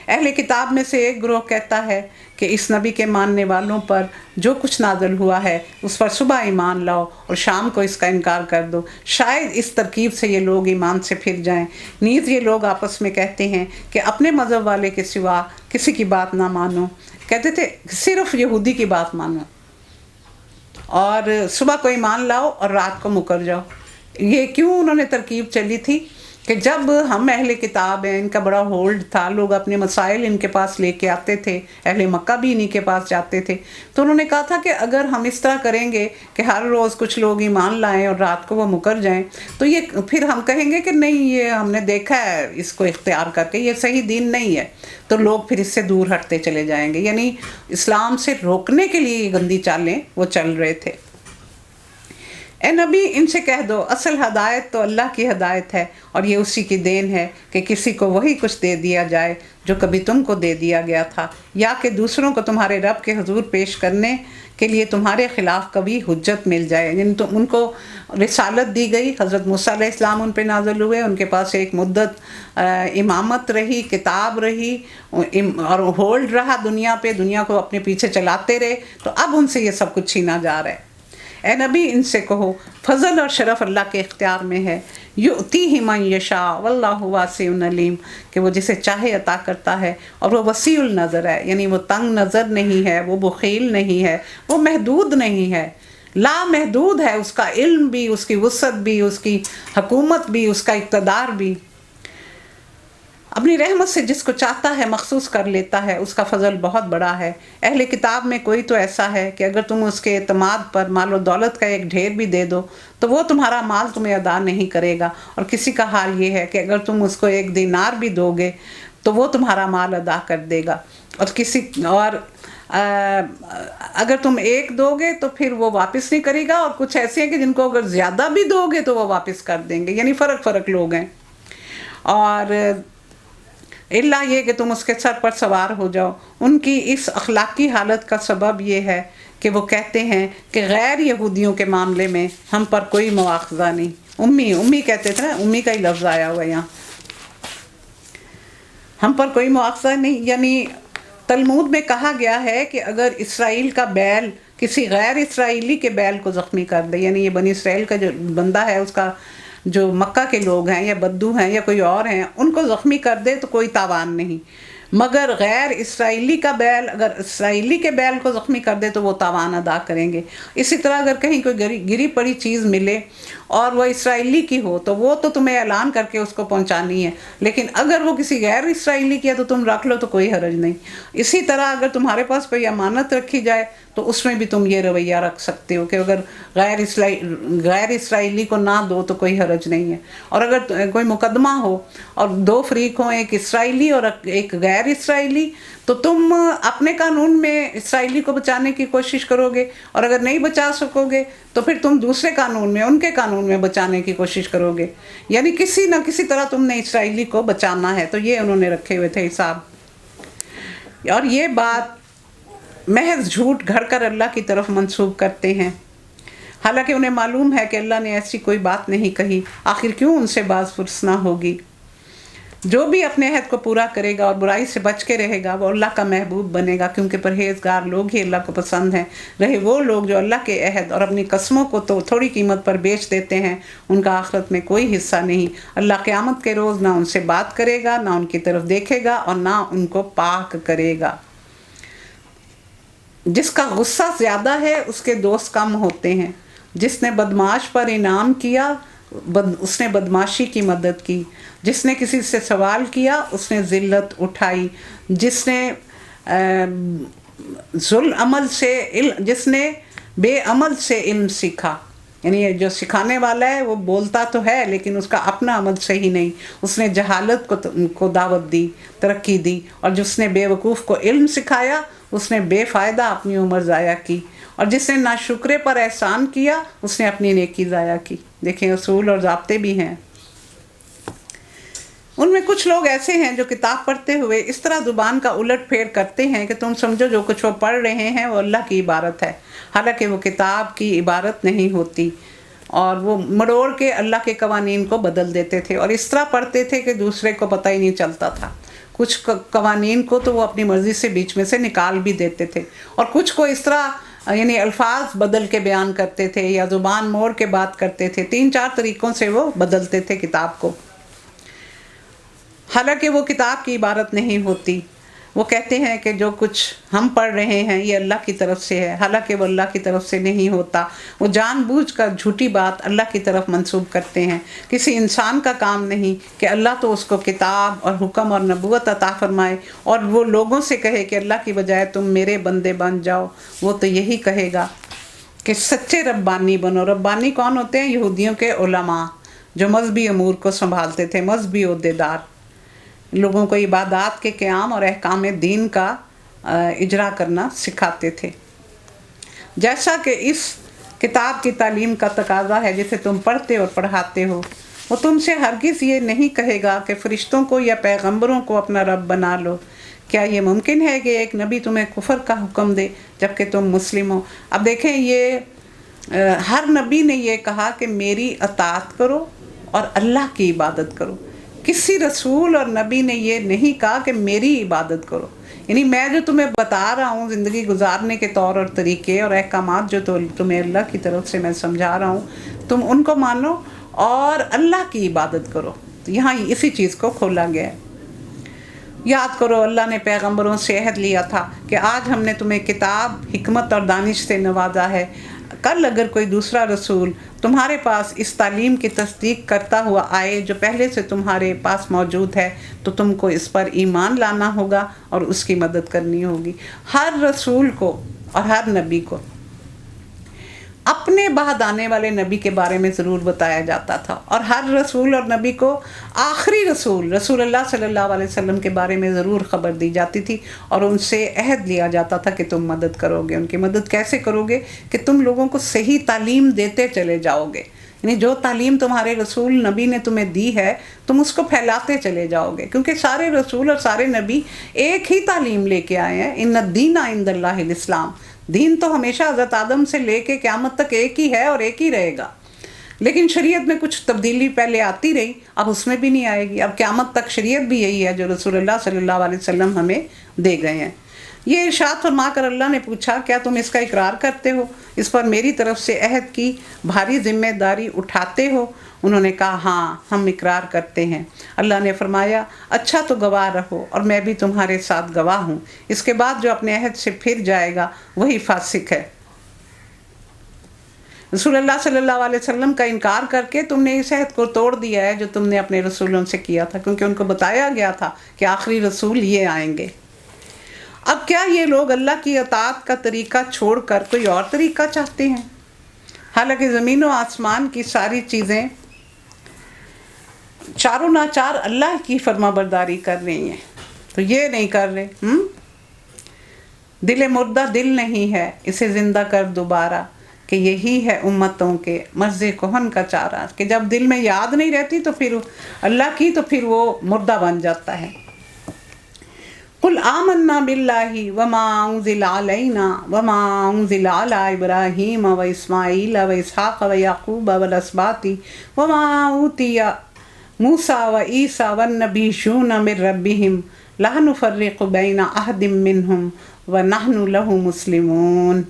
اہل کتاب میں سے ایک گروہ کہتا ہے کہ اس نبی کے ماننے والوں پر جو کچھ نازل ہوا ہے اس پر صبح ایمان لاؤ اور شام کو اس کا انکار کر دو، شاید اس ترکیب سے یہ لوگ ایمان سے پھر جائیں۔ نیز یہ لوگ آپس میں کہتے ہیں کہ اپنے مذہب والے کے سوا کسی کی بات نہ مانو، کہتے تھے صرف یہودی کی بات مانو، اور صبح کو ایمان لاؤ اور رات کو مکر جاؤ۔ یہ کیوں انہوں نے ترکیب چلی تھی کہ جب ہم اہل کتاب ہیں، ان کا بڑا ہولڈ تھا، لوگ اپنے مسائل ان کے پاس لے کے آتے تھے، اہل مکہ بھی انہی کے پاس جاتے تھے، تو انہوں نے کہا تھا کہ اگر ہم اس طرح کریں گے کہ ہر روز کچھ لوگ ایمان لائیں اور رات کو وہ مکر جائیں تو یہ پھر ہم کہیں گے کہ نہیں، یہ ہم نے دیکھا ہے اس کو اختیار کر کے، یہ صحیح دین نہیں ہے، تو لوگ پھر اس سے دور ہٹتے چلے جائیں گے، یعنی اسلام سے روکنے کے لیے یہ گندی چالیں وہ چل رہے تھے۔ اے نبی، ان سے کہہ دو اصل ہدایت تو اللہ کی ہدایت ہے، اور یہ اسی کی دین ہے کہ کسی کو وہی کچھ دے دیا جائے جو کبھی تم کو دے دیا گیا تھا، یا کہ دوسروں کو تمہارے رب کے حضور پیش کرنے کے لیے تمہارے خلاف کبھی حجت مل جائے، یعنی تو ان کو رسالت دی گئی، حضرت موسیٰ علیہ السلام ان پہ نازل ہوئے، ان کے پاس ایک مدت امامت رہی، کتاب رہی، اور ہولڈ رہا دنیا پہ، دنیا کو اپنے پیچھے چلاتے رہے، تو اب ان سے یہ سب کچھ چھینا جا رہا ہے۔ اے نبی، ان سے کہو فضل اور شرف اللہ کے اختیار میں ہے، یؤتیہ من یشاء واللہ واسع علیم، کہ وہ جسے چاہے عطا کرتا ہے اور وہ وسیع النظر ہے، یعنی وہ تنگ نظر نہیں ہے، وہ بخیل نہیں ہے، وہ محدود نہیں ہے، لا محدود ہے، اس کا علم بھی، اس کی وسعت بھی، اس کی حکومت بھی، اس کا اقتدار بھی، اپنی رحمت سے جس کو چاہتا ہے مخصوص کر لیتا ہے، اس کا فضل بہت بڑا ہے۔ اہل کتاب میں کوئی تو ایسا ہے کہ اگر تم اس کے اعتماد پر مال و دولت کا ایک ڈھیر بھی دے دو تو وہ تمہارا مال تمہیں ادا نہیں کرے گا، اور کسی کا حال یہ ہے کہ اگر تم اس کو 1 دینار بھی دو گے تو وہ تمہارا مال ادا کر دے گا، اور اگر تم 1 دو گے تو پھر وہ واپس نہیں کرے گا، اور کچھ ایسے ہیں کہ جن کو اگر زیادہ بھی دو گے تو وہ واپس کر دیں گے، یعنی فرق لوگ ہیں۔ اور اللہ یہ کہ تم اس کے سر پر سوار ہو جاؤ۔ ان کی اس اخلاقی حالت کا سبب یہ ہے کہ وہ کہتے ہیں کہ غیر یہودیوں کے معاملے میں ہم پر کوئی مواخذہ نہیں۔ امی کہتے تھے نا، امی کا ہی لفظ آیا ہوا یہاں، ہم پر کوئی مواخذہ نہیں، یعنی تلمود میں کہا گیا ہے کہ اگر اسرائیل کا بیل کسی غیر اسرائیلی کے بیل کو زخمی کر دے، یعنی یہ بنی اسرائیل کا جو بندہ ہے، اس کا جو مکہ کے لوگ ہیں یا بدو ہیں یا کوئی اور ہیں، ان کو زخمی کر دے تو کوئی تاوان نہیں، مگر غیر اسرائیلی کا بیل اگر اسرائیلی کے بیل کو زخمی کر دے تو وہ تاوان ادا کریں گے۔ اسی طرح اگر کہیں کوئی گری پڑی چیز ملے اور وہ اسرائیلی کی ہو تو وہ تو تمہیں اعلان کر کے اس کو پہنچانی ہے، لیکن اگر وہ کسی غیر اسرائیلی کی ہے تو تم رکھ لو تو کوئی حرج نہیں۔ اسی طرح اگر تمہارے پاس کوئی امانت رکھی جائے تو اس میں بھی تم یہ رویہ رکھ سکتے ہو کہ اگر غیر اسرائیلی کو نہ دو تو کوئی حرج نہیں ہے، اور اگر کوئی مقدمہ ہو اور 2 فریق ہوں، ایک اسرائیلی اور ایک غیر اسرائیلی، تو تم اپنے قانون میں اسرائیلی کو بچانے کی کوشش کرو گے، اور اگر نہیں بچا سکو گے تو پھر تم دوسرے قانون میں، ان کے قانون میں بچانے کی کوشش کرو گے، یعنی کسی نہ کسی طرح تم نے اسرائیلی کو بچانا ہے۔ تو یہ انہوں نے رکھے ہوئے تھے حساب۔ اور یہ بات محض جھوٹ گھڑ کر اللہ کی طرف منسوب کرتے ہیں، حالانکہ انہیں معلوم ہے کہ اللہ نے ایسی کوئی بات نہیں کہی، آخر کیوں ان سے باز پرس نہ ہوگی۔ جو بھی اپنے عہد کو پورا کرے گا اور برائی سے بچ کے رہے گا وہ اللہ کا محبوب بنے گا، کیونکہ پرہیزگار لوگ ہی اللہ کو پسند ہیں۔ رہے وہ لوگ جو اللہ کے عہد اور اپنی قسموں کو تو تھوڑی قیمت پر بیچ دیتے ہیں، ان کا آخرت میں کوئی حصہ نہیں۔ اللہ قیامت کے روز نہ ان سے بات کرے گا، نہ ان کی طرف دیکھے گا اور نہ ان کو پاک کرے گا۔ جس کا غصہ زیادہ ہے اس کے دوست کم ہوتے ہیں، جس نے بدمعاش پر انعام کیا اس نے بدمعاشی کی مدد کی، جس نے کسی سے سوال کیا اس نے ذلت اٹھائی، جس نے جس نے بے عمل سے علم سیکھا، یعنی یہ جو سکھانے والا ہے وہ بولتا تو ہے لیکن اس کا اپنا عمل صحیح نہیں، اس نے جہالت کو دعوت دی، ترقی دی، اور جس نے بے وقوف کو علم سکھایا اس نے بے فائدہ اپنی عمر ضائع کی، اور جس نے ناشکرے پر احسان کیا اس نے اپنی نیکی ضائع کی۔ دیکھیں اصول اور ضابطے بھی ہیں۔ ان میں کچھ لوگ ایسے ہیں جو کتاب پڑھتے ہوئے اس طرح زبان کا الٹ پھیر کرتے ہیں کہ تم سمجھو جو کچھ وہ پڑھ رہے ہیں وہ اللہ کی عبارت ہے، حالانکہ وہ کتاب کی عبارت نہیں ہوتی، اور وہ مڑوڑ کے اللہ کے قوانین کو بدل دیتے تھے اور اس طرح پڑھتے تھے کہ دوسرے کو پتہ ہی نہیں چلتا تھا۔ کچھ قوانین کو تو وہ اپنی مرضی سے بیچ میں سے نکال بھی دیتے تھے، اور کچھ کو اس طرح یعنی الفاظ بدل کے بیان کرتے تھے یا زبان موڑ کے بات کرتے تھے، 3-4 طریقوں سے وہ بدلتے تھے کتاب کو، حالانکہ وہ کتاب کی عبارت نہیں ہوتی۔ وہ کہتے ہیں کہ جو کچھ ہم پڑھ رہے ہیں یہ اللہ کی طرف سے ہے، حالانکہ وہ اللہ کی طرف سے نہیں ہوتا۔ وہ جان بوجھ کر جھوٹی بات اللہ کی طرف منسوب کرتے ہیں۔ کسی انسان کا کام نہیں کہ اللہ تو اس کو کتاب اور حکم اور نبوت عطا فرمائے اور وہ لوگوں سے کہے کہ اللہ کی بجائے تم میرے بندے بن جاؤ۔ وہ تو یہی کہے گا کہ سچے ربانی بنو۔ ربانی کون ہوتے ہیں؟ یہودیوں کے علماء جو مذہبی امور کو سنبھالتے تھے، مذہبی عہدیدار، لوگوں کو عبادات کے قیام اور احکام دین کا اجرا کرنا سکھاتے تھے۔ جیسا کہ اس کتاب کی تعلیم کا تقاضا ہے جسے تم پڑھتے اور پڑھاتے ہو، وہ تم سے ہرگز یہ نہیں کہے گا کہ فرشتوں کو یا پیغمبروں کو اپنا رب بنا لو۔ کیا یہ ممکن ہے کہ ایک نبی تمہیں کفر کا حکم دے جبکہ تم مسلم ہو؟ اب دیکھیں، یہ ہر نبی نے یہ کہا کہ میری اطاعت کرو اور اللہ کی عبادت کرو۔ کسی رسول اور نبی نے یہ نہیں کہا کہ میری عبادت کرو، یعنی میں جو تمہیں بتا رہا ہوں زندگی گزارنے کے طور اور طریقے اور احکامات جو تمہیں اللہ کی طرف سے میں سمجھا رہا ہوں، تم ان کو مانو اور اللہ کی عبادت کرو۔ یہاں اسی چیز کو کھولا گیا ہے۔ یاد کرو اللہ نے پیغمبروں سے عہد لیا تھا کہ آج ہم نے تمہیں کتاب، حکمت اور دانش سے نوازا ہے۔ کل اگر کوئی دوسرا رسول تمہارے پاس اس تعلیم کی تصدیق کرتا ہوا آئے جو پہلے سے تمہارے پاس موجود ہے تو تم کو اس پر ایمان لانا ہوگا اور اس کی مدد کرنی ہوگی۔ ہر رسول کو اور ہر نبی کو اپنے بعد آنے والے نبی کے بارے میں ضرور بتایا جاتا تھا، اور ہر رسول اور نبی کو آخری رسول اللہ صلی اللہ علیہ وسلم کے بارے میں ضرور خبر دی جاتی تھی، اور ان سے عہد لیا جاتا تھا کہ تم مدد کرو گے۔ ان کی مدد کیسے کرو گے؟ کہ تم لوگوں کو صحیح تعلیم دیتے چلے جاؤ گے، یعنی جو تعلیم تمہارے رسول نبی نے تمہیں دی ہے تم اس کو پھیلاتے چلے جاؤ گے، کیونکہ سارے رسول اور سارے نبی ایک ہی تعلیم لے کے آئے ہیں۔ ان الدین عند اللہ الاسلام، دین تو ہمیشہ حضرت آدم سے لے کے قیامت تک ایک ہی ہے اور ایک ہی رہے گا، لیکن شریعت میں کچھ تبدیلی پہلے آتی رہی، اب اس میں بھی نہیں آئے گی۔ اب قیامت تک شریعت بھی یہی ہے جو رسول اللہ صلی اللہ علیہ وسلم ہمیں دے گئے ہیں۔ یہ ارشاد فرما کر اللہ نے پوچھا کیا تم اس کا اقرار کرتے ہو، اس پر میری طرف سے عہد کی بھاری ذمہ داری اٹھاتے ہو؟ انہوں نے کہا ہاں ہم اقرار کرتے ہیں۔ اللہ نے فرمایا اچھا تو گواہ رہو اور میں بھی تمہارے ساتھ گواہ ہوں، اس کے بعد جو اپنے عہد سے پھر جائے گا وہی فاسق ہے۔ رسول اللہ صلی اللہ علیہ وسلم کا انکار کر کے تم نے اس عہد کو توڑ دیا ہے جو تم نے اپنے رسولوں سے کیا تھا، کیونکہ ان کو بتایا گیا تھا کہ آخری رسول یہ آئیں گے۔ اب کیا یہ لوگ اللہ کی اطاعت کا طریقہ چھوڑ کر کوئی اور طریقہ چاہتے ہیں؟ حالانکہ زمین و آسمان کی ساری چیزیں چاروں ناچار اللہ کی فرما برداری کر رہی ہیں، تو یہ نہیں کر رہے۔ دل مردہ دل نہیں ہے، اسے زندہ کر دوبارہ، کہ یہی ہے امتوں کے مرض کہن کا چارہ، کہ جب دل میں یاد نہیں رہتی تو پھر اللہ کی تو پھر وہ مردہ بن جاتا ہے۔ قل آمنا باللہ وما انزل علینا وما انزل علی ابراہیم و اسماعیل و اسحاق و یعقوب والاسباط وما اوتی موسیٰ و عیسیٰ والنبیون من ربہم لا نفرق بین احد منہم ونحن لہ مسلمون۔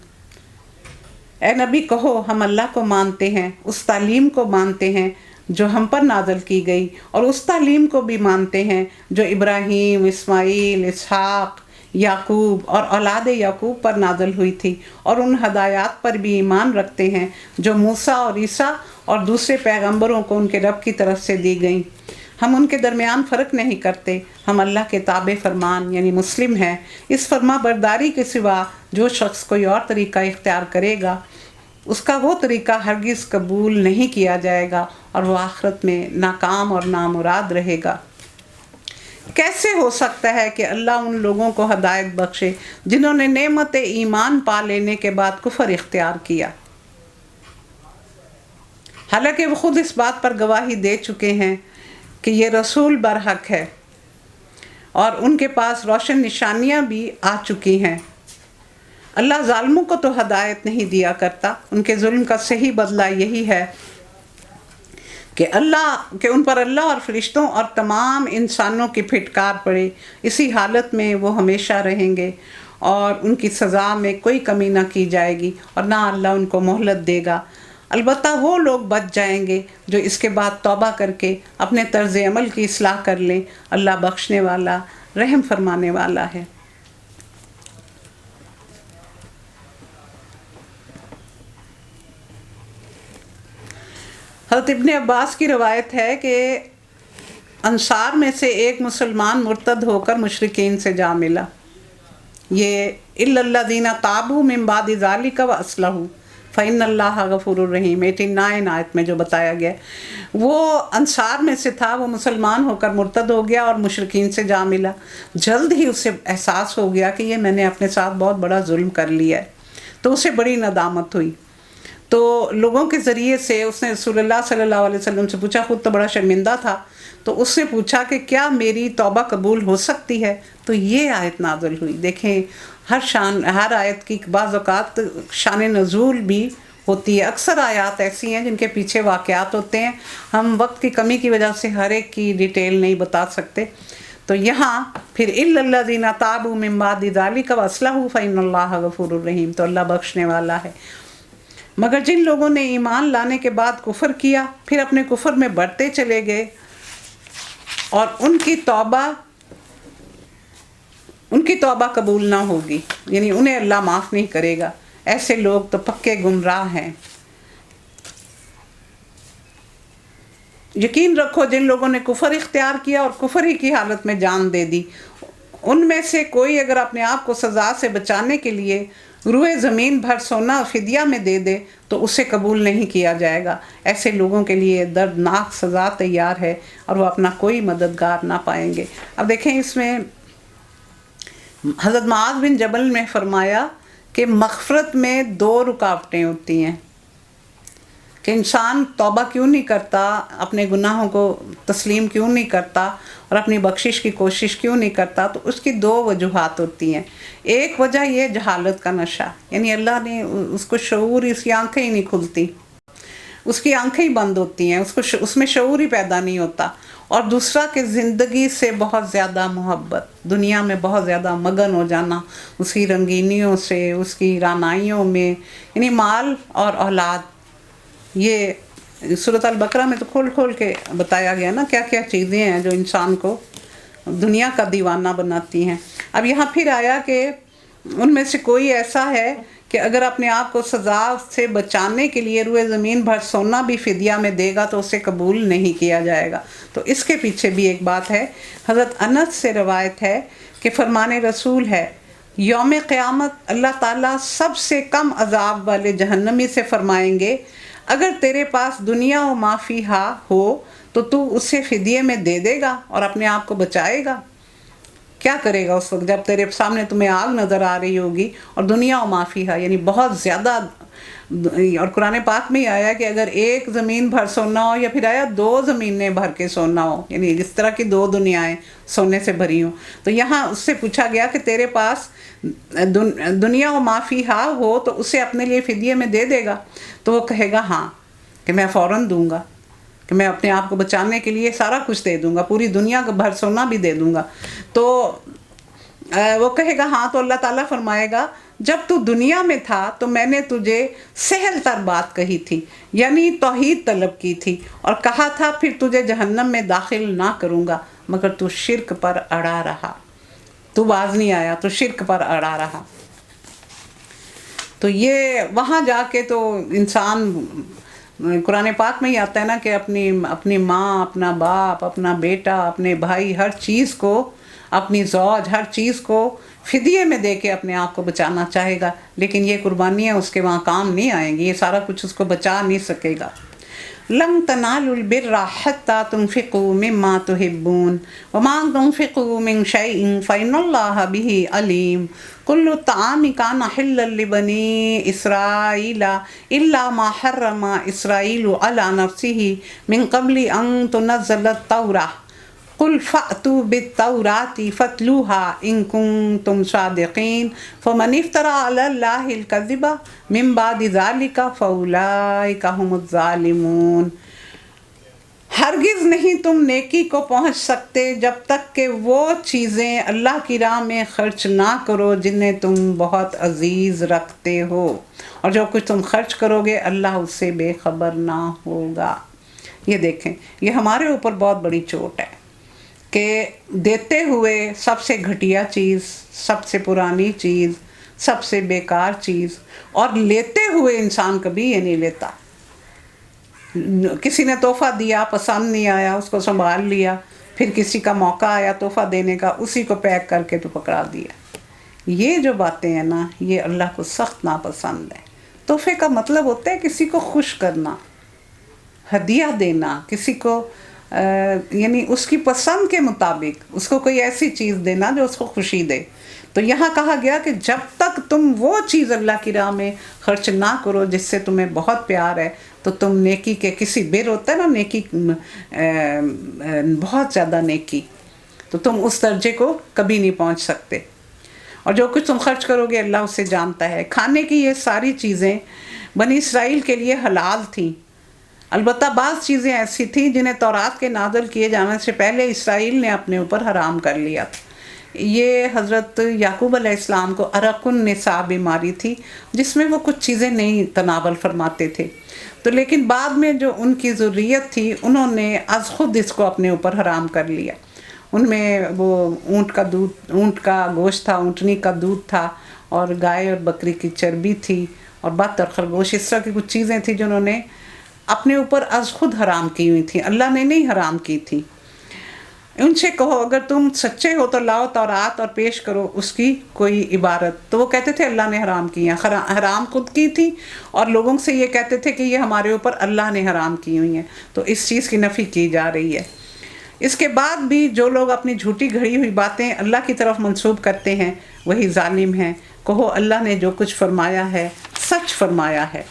اے نبی کہو ہم اللہ کو مانتے ہیں، اس تعلیم کو مانتے ہیں جو ہم پر نازل کی گئی، اور اس تعلیم کو بھی مانتے ہیں جو ابراہیم، اسماعیل، اسحاق، یعقوب اور اولاد یعقوب پر نازل ہوئی تھی، اور ان ہدایات پر بھی ایمان رکھتے ہیں جو موسیٰ اور عیسیٰ اور دوسرے پیغمبروں کو ان کے رب کی طرف سے دی گئیں۔ ہم ان کے درمیان فرق نہیں کرتے، ہم اللہ کے تابع فرمان یعنی مسلم ہیں۔ اس فرما برداری کے سوا جو شخص کوئی اور طریقہ اختیار کرے گا اس کا وہ طریقہ ہرگز قبول نہیں کیا جائے گا، اور وہ آخرت میں ناکام اور نامراد رہے گا۔ کیسے ہو سکتا ہے کہ اللہ ان لوگوں کو ہدایت بخشے جنہوں نے نعمت ایمان پا لینے کے بعد کفر اختیار کیا، حالانکہ وہ خود اس بات پر گواہی دے چکے ہیں کہ یہ رسول برحق ہے، اور ان کے پاس روشن نشانیاں بھی آ چکی ہیں۔ اللہ ظالموں کو تو ہدایت نہیں دیا کرتا، ان کے ظلم کا صحیح بدلہ یہی ہے کہ ان پر اللہ اور فرشتوں اور تمام انسانوں کی پھٹکار پڑے، اسی حالت میں وہ ہمیشہ رہیں گے، اور ان کی سزا میں کوئی کمی نہ کی جائے گی، اور نہ اللہ ان کو مہلت دے گا۔ البتہ وہ لوگ بچ جائیں گے جو اس کے بعد توبہ کر کے اپنے طرز عمل کی اصلاح کر لیں۔ اللہ بخشنے والا، رحم فرمانے والا ہے۔ حضرت ابن عباس کی روایت ہے کہ انصار میں سے ایک مسلمان مرتد ہو کر مشرکین سے جا ملا، یہ الا الذین تابوا من بعد ذلک واصلحوا فإن اللہ غفور الرحیم 89 آیت میں جو بتایا گیا، وہ انصار میں سے تھا، وہ مسلمان ہو کر مرتد ہو گیا اور مشرکین سے جا ملا۔ جلد ہی اسے احساس ہو گیا کہ یہ میں نے اپنے ساتھ بہت بڑا ظلم کر لیا ہے، تو اسے بڑی ندامت ہوئی۔ تو لوگوں کے ذریعے سے اس نے رسول اللہ صلی اللہ علیہ وسلم سے پوچھا، خود تو بڑا شرمندہ تھا، تو اس نے پوچھا کہ کیا میری توبہ قبول ہو سکتی ہے؟ تو یہ آیت نازل ہوئی۔ دیکھیں ہر آیت کی بعض اوقات شان نزول بھی ہوتی ہے۔ اکثر آیات ایسی ہیں جن کے پیچھے واقعات ہوتے ہیں، ہم وقت کی کمی کی وجہ سے ہر ایک کی ڈیٹیل نہیں بتا سکتے۔ تو یہاں پھر الا الذین تابوا من بعد ذلک واصلحوا فإن اللہ غفور الرحیم، تو اللہ بخشنے والا ہے۔ مگر جن لوگوں نے ایمان لانے کے بعد کفر کیا، پھر اپنے کفر میں بڑھتے چلے گئے، اور ان کی توبہ قبول نہ ہوگی، یعنی انہیں اللہ معاف نہیں کرے گا، ایسے لوگ تو پکے گمراہ ہیں۔ یقین رکھو جن لوگوں نے کفر اختیار کیا اور کفر ہی کی حالت میں جان دے دی، ان میں سے کوئی اگر اپنے آپ کو سزا سے بچانے کے لیے روئے زمین بھر سونا فدیہ میں دے دے تو اسے قبول نہیں کیا جائے گا۔ ایسے لوگوں کے لیے دردناک سزا تیار ہے، اور وہ اپنا کوئی مددگار نہ پائیں گے۔ اب دیکھیں اس میں حضرت معاذ بن جبل نے فرمایا کہ مغفرت میں 2 رکاوٹیں ہوتی ہیں، کہ انسان توبہ کیوں نہیں کرتا، اپنے گناہوں کو تسلیم کیوں نہیں کرتا، اور اپنی بخشش کی کوشش کیوں نہیں کرتا۔ تو اس کی 2 وجوہات ہوتی ہیں۔ ایک وجہ یہ جہالت کا نشہ، یعنی اللہ نے اس کو شعور، اس کی آنکھیں ہی نہیں کھلتی، اس کی آنکھیں ہی بند ہوتی ہیں، اس میں شعور ہی پیدا نہیں ہوتا۔ اور دوسرا کہ زندگی سے بہت زیادہ محبت، دنیا میں بہت زیادہ مگن ہو جانا، اس کی رنگینیوں سے، اس کی رعنائیوں میں، یعنی مال اور اولاد۔ یہ سورۃ البقرہ میں تو کھول کھول کے بتایا گیا نا کیا کیا چیزیں ہیں جو انسان کو دنیا کا دیوانہ بناتی ہیں۔ اب یہاں پھر آیا کہ ان میں سے کوئی ایسا ہے کہ اگر اپنے آپ کو سزا سے بچانے کے لیے روئے زمین بھر سونا بھی فدیہ میں دے گا تو اسے قبول نہیں کیا جائے گا۔ تو اس کے پیچھے بھی ایک بات ہے۔ حضرت انس سے روایت ہے کہ فرمان رسول ہے، یوم قیامت اللہ تعالیٰ سب سے کم عذاب والے جہنمی سے فرمائیں گے، اگر تیرے پاس دنیا و ما فیہا ہو تو تو اسے فدیے میں دے دے گا اور اپنے آپ کو بچائے گا۔ کیا کرے گا اس وقت جب تیرے سامنے تمہیں آگ نظر آ رہی ہوگی اور دنیا و ما فیہا، یعنی بہت زیادہ اور قرآن پاک میں ہی آیا کہ اگر ایک زمین بھر سونا ہو، یا پھر آیا 2 زمینیں بھر کے سونا ہو، یعنی جس طرح کی 2 دنیایں سونے سے بھری ہوں، تو یہاں اس سے پوچھا گیا کہ تیرے پاس دنیا و معافی ہا ہو تو اسے اپنے لیے فدیے میں دے دے گا؟ تو وہ کہے گا ہاں، کہ میں فوراً دوں گا، کہ میں اپنے آپ کو بچانے کے لیے سارا کچھ دے دوں گا، پوری دنیا کا بھر سونا بھی دے دوں گا۔ تو وہ کہے گا ہاں، تو اللہ تعالیٰ فرمائے گا جب تو دنیا میں تھا تو میں نے تجھے سہل تر بات کہی تھی، یعنی توحید طلب کی تھی، اور کہا تھا پھر تجھے جہنم میں داخل نہ کروں گا، مگر تو شرک پر اڑا رہا، تو باز نہیں آیا، تو شرک پر اڑا رہا۔ تو یہ وہاں جا کے تو انسان، قرآن پاک میں ہی آتا ہے نا کہ اپنی ماں، اپنا باپ، اپنا بیٹا، اپنے بھائی، ہر چیز کو، اپنی زوج، ہر چیز کو فدیے میں دے کے اپنے آپ کو بچانا چاہے گا، لیکن یہ قربانیاں اس کے وہاں کام نہیں آئیں گی، یہ سارا کچھ اس کو بچا نہیں سکے گا۔ لن تنالوا البر حتى تنفقوا مما تحبون وما تنفقوا من شيء فإن الله به عليم كل الطعام كان حلا لبني إسرائيل إلا ما حرم إسرائيل على نفسه من قبل أن تنزل التوراة قل فأتوا بالتوراة فاتلوها إن كنتم صادقين فمن افترى على الله الكذب من بعد ذلك فأولئك هم الظالمون۔ ہرگز نہیں تم نیکی کو پہنچ سکتے جب تک کہ وہ چیزیں اللہ کی راہ میں خرچ نہ کرو جنہیں تم بہت عزیز رکھتے ہو، اور جو کچھ تم خرچ کرو گے اللہ اس سے بے خبر نہ ہوگا۔ یہ دیکھیں، یہ ہمارے اوپر بہت بڑی چوٹ ہے کہ دیتے ہوئے سب سے گھٹیا چیز، سب سے پرانی چیز، سب سے بیکار چیز، اور لیتے ہوئے انسان کبھی یہ نہیں لیتا۔ کسی نے تحفہ دیا، پسند نہیں آیا، اس کو سنبھال لیا، پھر کسی کا موقع آیا تحفہ دینے کا، اسی کو پیک کر کے تو پکڑا دیا۔ یہ جو باتیں ہیں نا، یہ اللہ کو سخت ناپسند ہے۔ تحفے کا مطلب ہوتا ہے کسی کو خوش کرنا، ہدیہ دینا، کسی کو یعنی اس کی پسند کے مطابق اس کو کوئی ایسی چیز دینا جو اس کو خوشی دے۔ تو یہاں کہا گیا کہ جب تک تم وہ چیز اللہ کی راہ میں خرچ نہ کرو جس سے تمہیں بہت پیار ہے، تو تم نیکی کے کسی بر ہوتا ہے نا، نیکی بہت زیادہ نیکی، تو تم اس درجے کو کبھی نہیں پہنچ سکتے۔ اور جو کچھ تم خرچ کرو گے اللہ اسے جانتا ہے۔ کھانے کی یہ ساری چیزیں بنی اسرائیل کے لیے حلال تھیں، البتہ بعض چیزیں ایسی تھیں جنہیں تورات کے نازل کیے جانے سے پہلے اسرائیل نے اپنے اوپر حرام کر لیا تھا۔ یہ حضرت یعقوب علیہ السلام کو عرق النساء بیماری تھی، جس میں وہ کچھ چیزیں نہیں تناول فرماتے تھے، تو لیکن بعد میں جو ان کی ذریت تھی انہوں نے از خود اس کو اپنے اوپر حرام کر لیا۔ ان میں وہ اونٹ کا گوشت تھا، اونٹنی کا دودھ تھا، اور گائے اور بکری کی چربی تھی، اور بط اور خرگوش، اس طرح کی کچھ چیزیں تھیں جنہوں نے اپنے اوپر از خود حرام کی ہوئی تھی، اللہ نے نہیں حرام کی تھی۔ ان سے کہو اگر تم سچے ہو تو لاؤ تورات اور پیش کرو اس کی کوئی عبارت۔ تو وہ کہتے تھے اللہ نے حرام کی ہیں، حرام خود کی تھی، اور لوگوں سے یہ کہتے تھے کہ یہ ہمارے اوپر اللہ نے حرام کی ہوئی ہیں، تو اس چیز کی نفی کی جا رہی ہے۔ اس کے بعد بھی جو لوگ اپنی جھوٹی گھڑی ہوئی باتیں اللہ کی طرف منسوب کرتے ہیں وہی ظالم ہیں۔ کہو اللہ نے جو کچھ فرمایا ہے سچ فرمایا ہے۔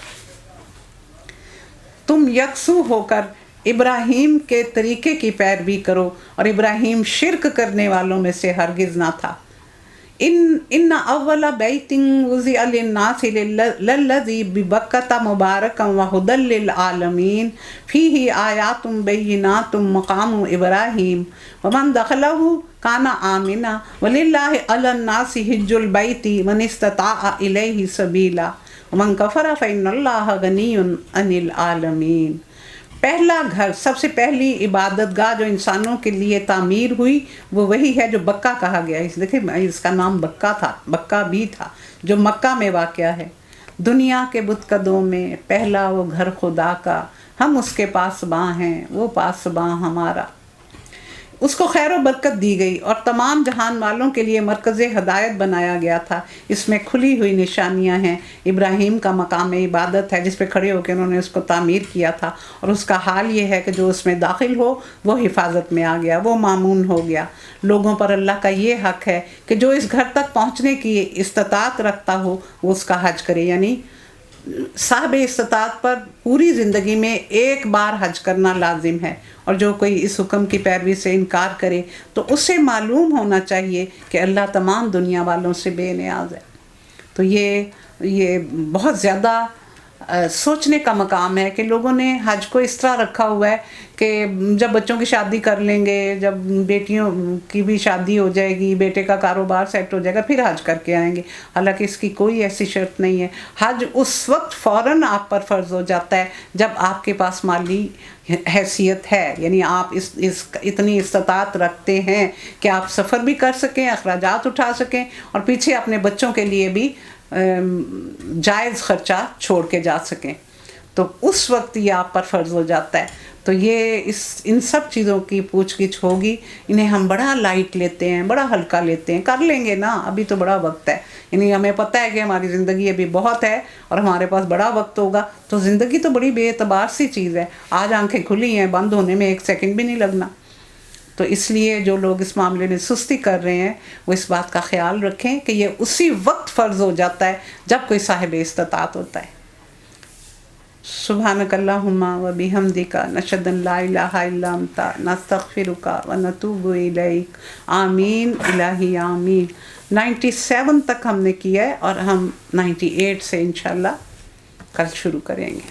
تم یکسو ہو کر ابراہیم کے طریقے کی پیروی کرو، اور ابراہیم شرک کرنے والوں میں سے ہرگز نہ تھا۔ ان اول بیت وضع للناس للذی ببکۃ مبارکا وہدی للعالمین فیہ آیات بینات مقام ابراہیم ومن دخلہ کان آمنا وللہ علی الناس حج البیت من استطاع الیہ سبیلا ومن کفر فإن اللہ غنی عن العالمین۔ پہلا گھر، سب سے پہلی عبادت گاہ جو انسانوں کے لیے تعمیر ہوئی وہ وہی ہے جو بکہ کہا گیا ہے۔ دیکھیں اس کا نام بکہ تھا، بکہ بھی تھا، جو مکہ میں واقع ہے۔ دنیا کے بت قدوں میں پہلا وہ گھر خدا کا، ہم اس کے پاسباں ہیں، وہ پاسباں ہمارا۔ اس کو خیر و برکت دی گئی اور تمام جہان والوں کے لیے مرکز ہدایت بنایا گیا تھا۔ اس میں کھلی ہوئی نشانیاں ہیں۔ ابراہیم کا مقام عبادت ہے جس پہ کھڑے ہو کے انہوں نے اس کو تعمیر کیا تھا، اور اس کا حال یہ ہے کہ جو اس میں داخل ہو وہ حفاظت میں آ گیا، وہ مامون ہو گیا۔ لوگوں پر اللہ کا یہ حق ہے کہ جو اس گھر تک پہنچنے کی استطاعت رکھتا ہو وہ اس کا حج کرے، یعنی صاحب استطاعت پر پوری زندگی میں ایک بار حج کرنا لازم ہے، اور جو کوئی اس حکم کی پیروی سے انکار کرے تو اسے معلوم ہونا چاہیے کہ اللہ تمام دنیا والوں سے بے نیاز ہے۔ تو یہ بہت زیادہ سوچنے کا مقام ہے کہ لوگوں نے حج کو اس طرح رکھا ہوا ہے کہ جب بچوں کی شادی کر لیں گے، جب بیٹیوں کی بھی شادی ہو جائے گی، بیٹے کا کاروبار سیٹ ہو جائے گا، پھر حج کر کے آئیں گے، حالانکہ اس کی کوئی ایسی شرط نہیں ہے۔ حج اس وقت فوراً آپ پر فرض ہو جاتا ہے جب آپ کے پاس مالی حیثیت ہے، یعنی آپ اتنی استطاعت رکھتے ہیں کہ آپ سفر بھی کر سکیں، اخراجات اٹھا سکیں، اور پیچھے اپنے بچوں کے لیے بھی جائز خرچہ چھوڑ کے جا سکیں، تو اس وقت یہ آپ پر فرض ہو جاتا ہے۔ تو یہ ان سب چیزوں کی پوچھ گچھ ہوگی، انہیں ہم بڑا لائٹ لیتے ہیں، بڑا ہلکا لیتے ہیں، کر لیں گے نا، ابھی تو بڑا وقت ہے، یعنی ہمیں پتہ ہے کہ ہماری زندگی ابھی بہت ہے اور ہمارے پاس بڑا وقت ہوگا، تو زندگی تو بڑی بے اعتبار سی چیز ہے، آج آنکھیں کھلی ہیں، بند ہونے میں ایک سیکنڈ بھی نہیں لگنا۔ تو اس لیے جو لوگ اس معاملے میں سستی کر رہے ہیں وہ اس بات کا خیال رکھیں کہ یہ اسی وقت فرض ہو جاتا ہے جب کوئی صاحب استطاعت ہوتا ہے۔ سبحانک اللہم و بحمدک، نشہد ان لا الہ الا انت، نستغفرک و نتوب الیک، آمین الہی آمین۔ 97 تک ہم نے کیا ہے اور ہم 98 سے انشاءاللہ کل شروع کریں گے۔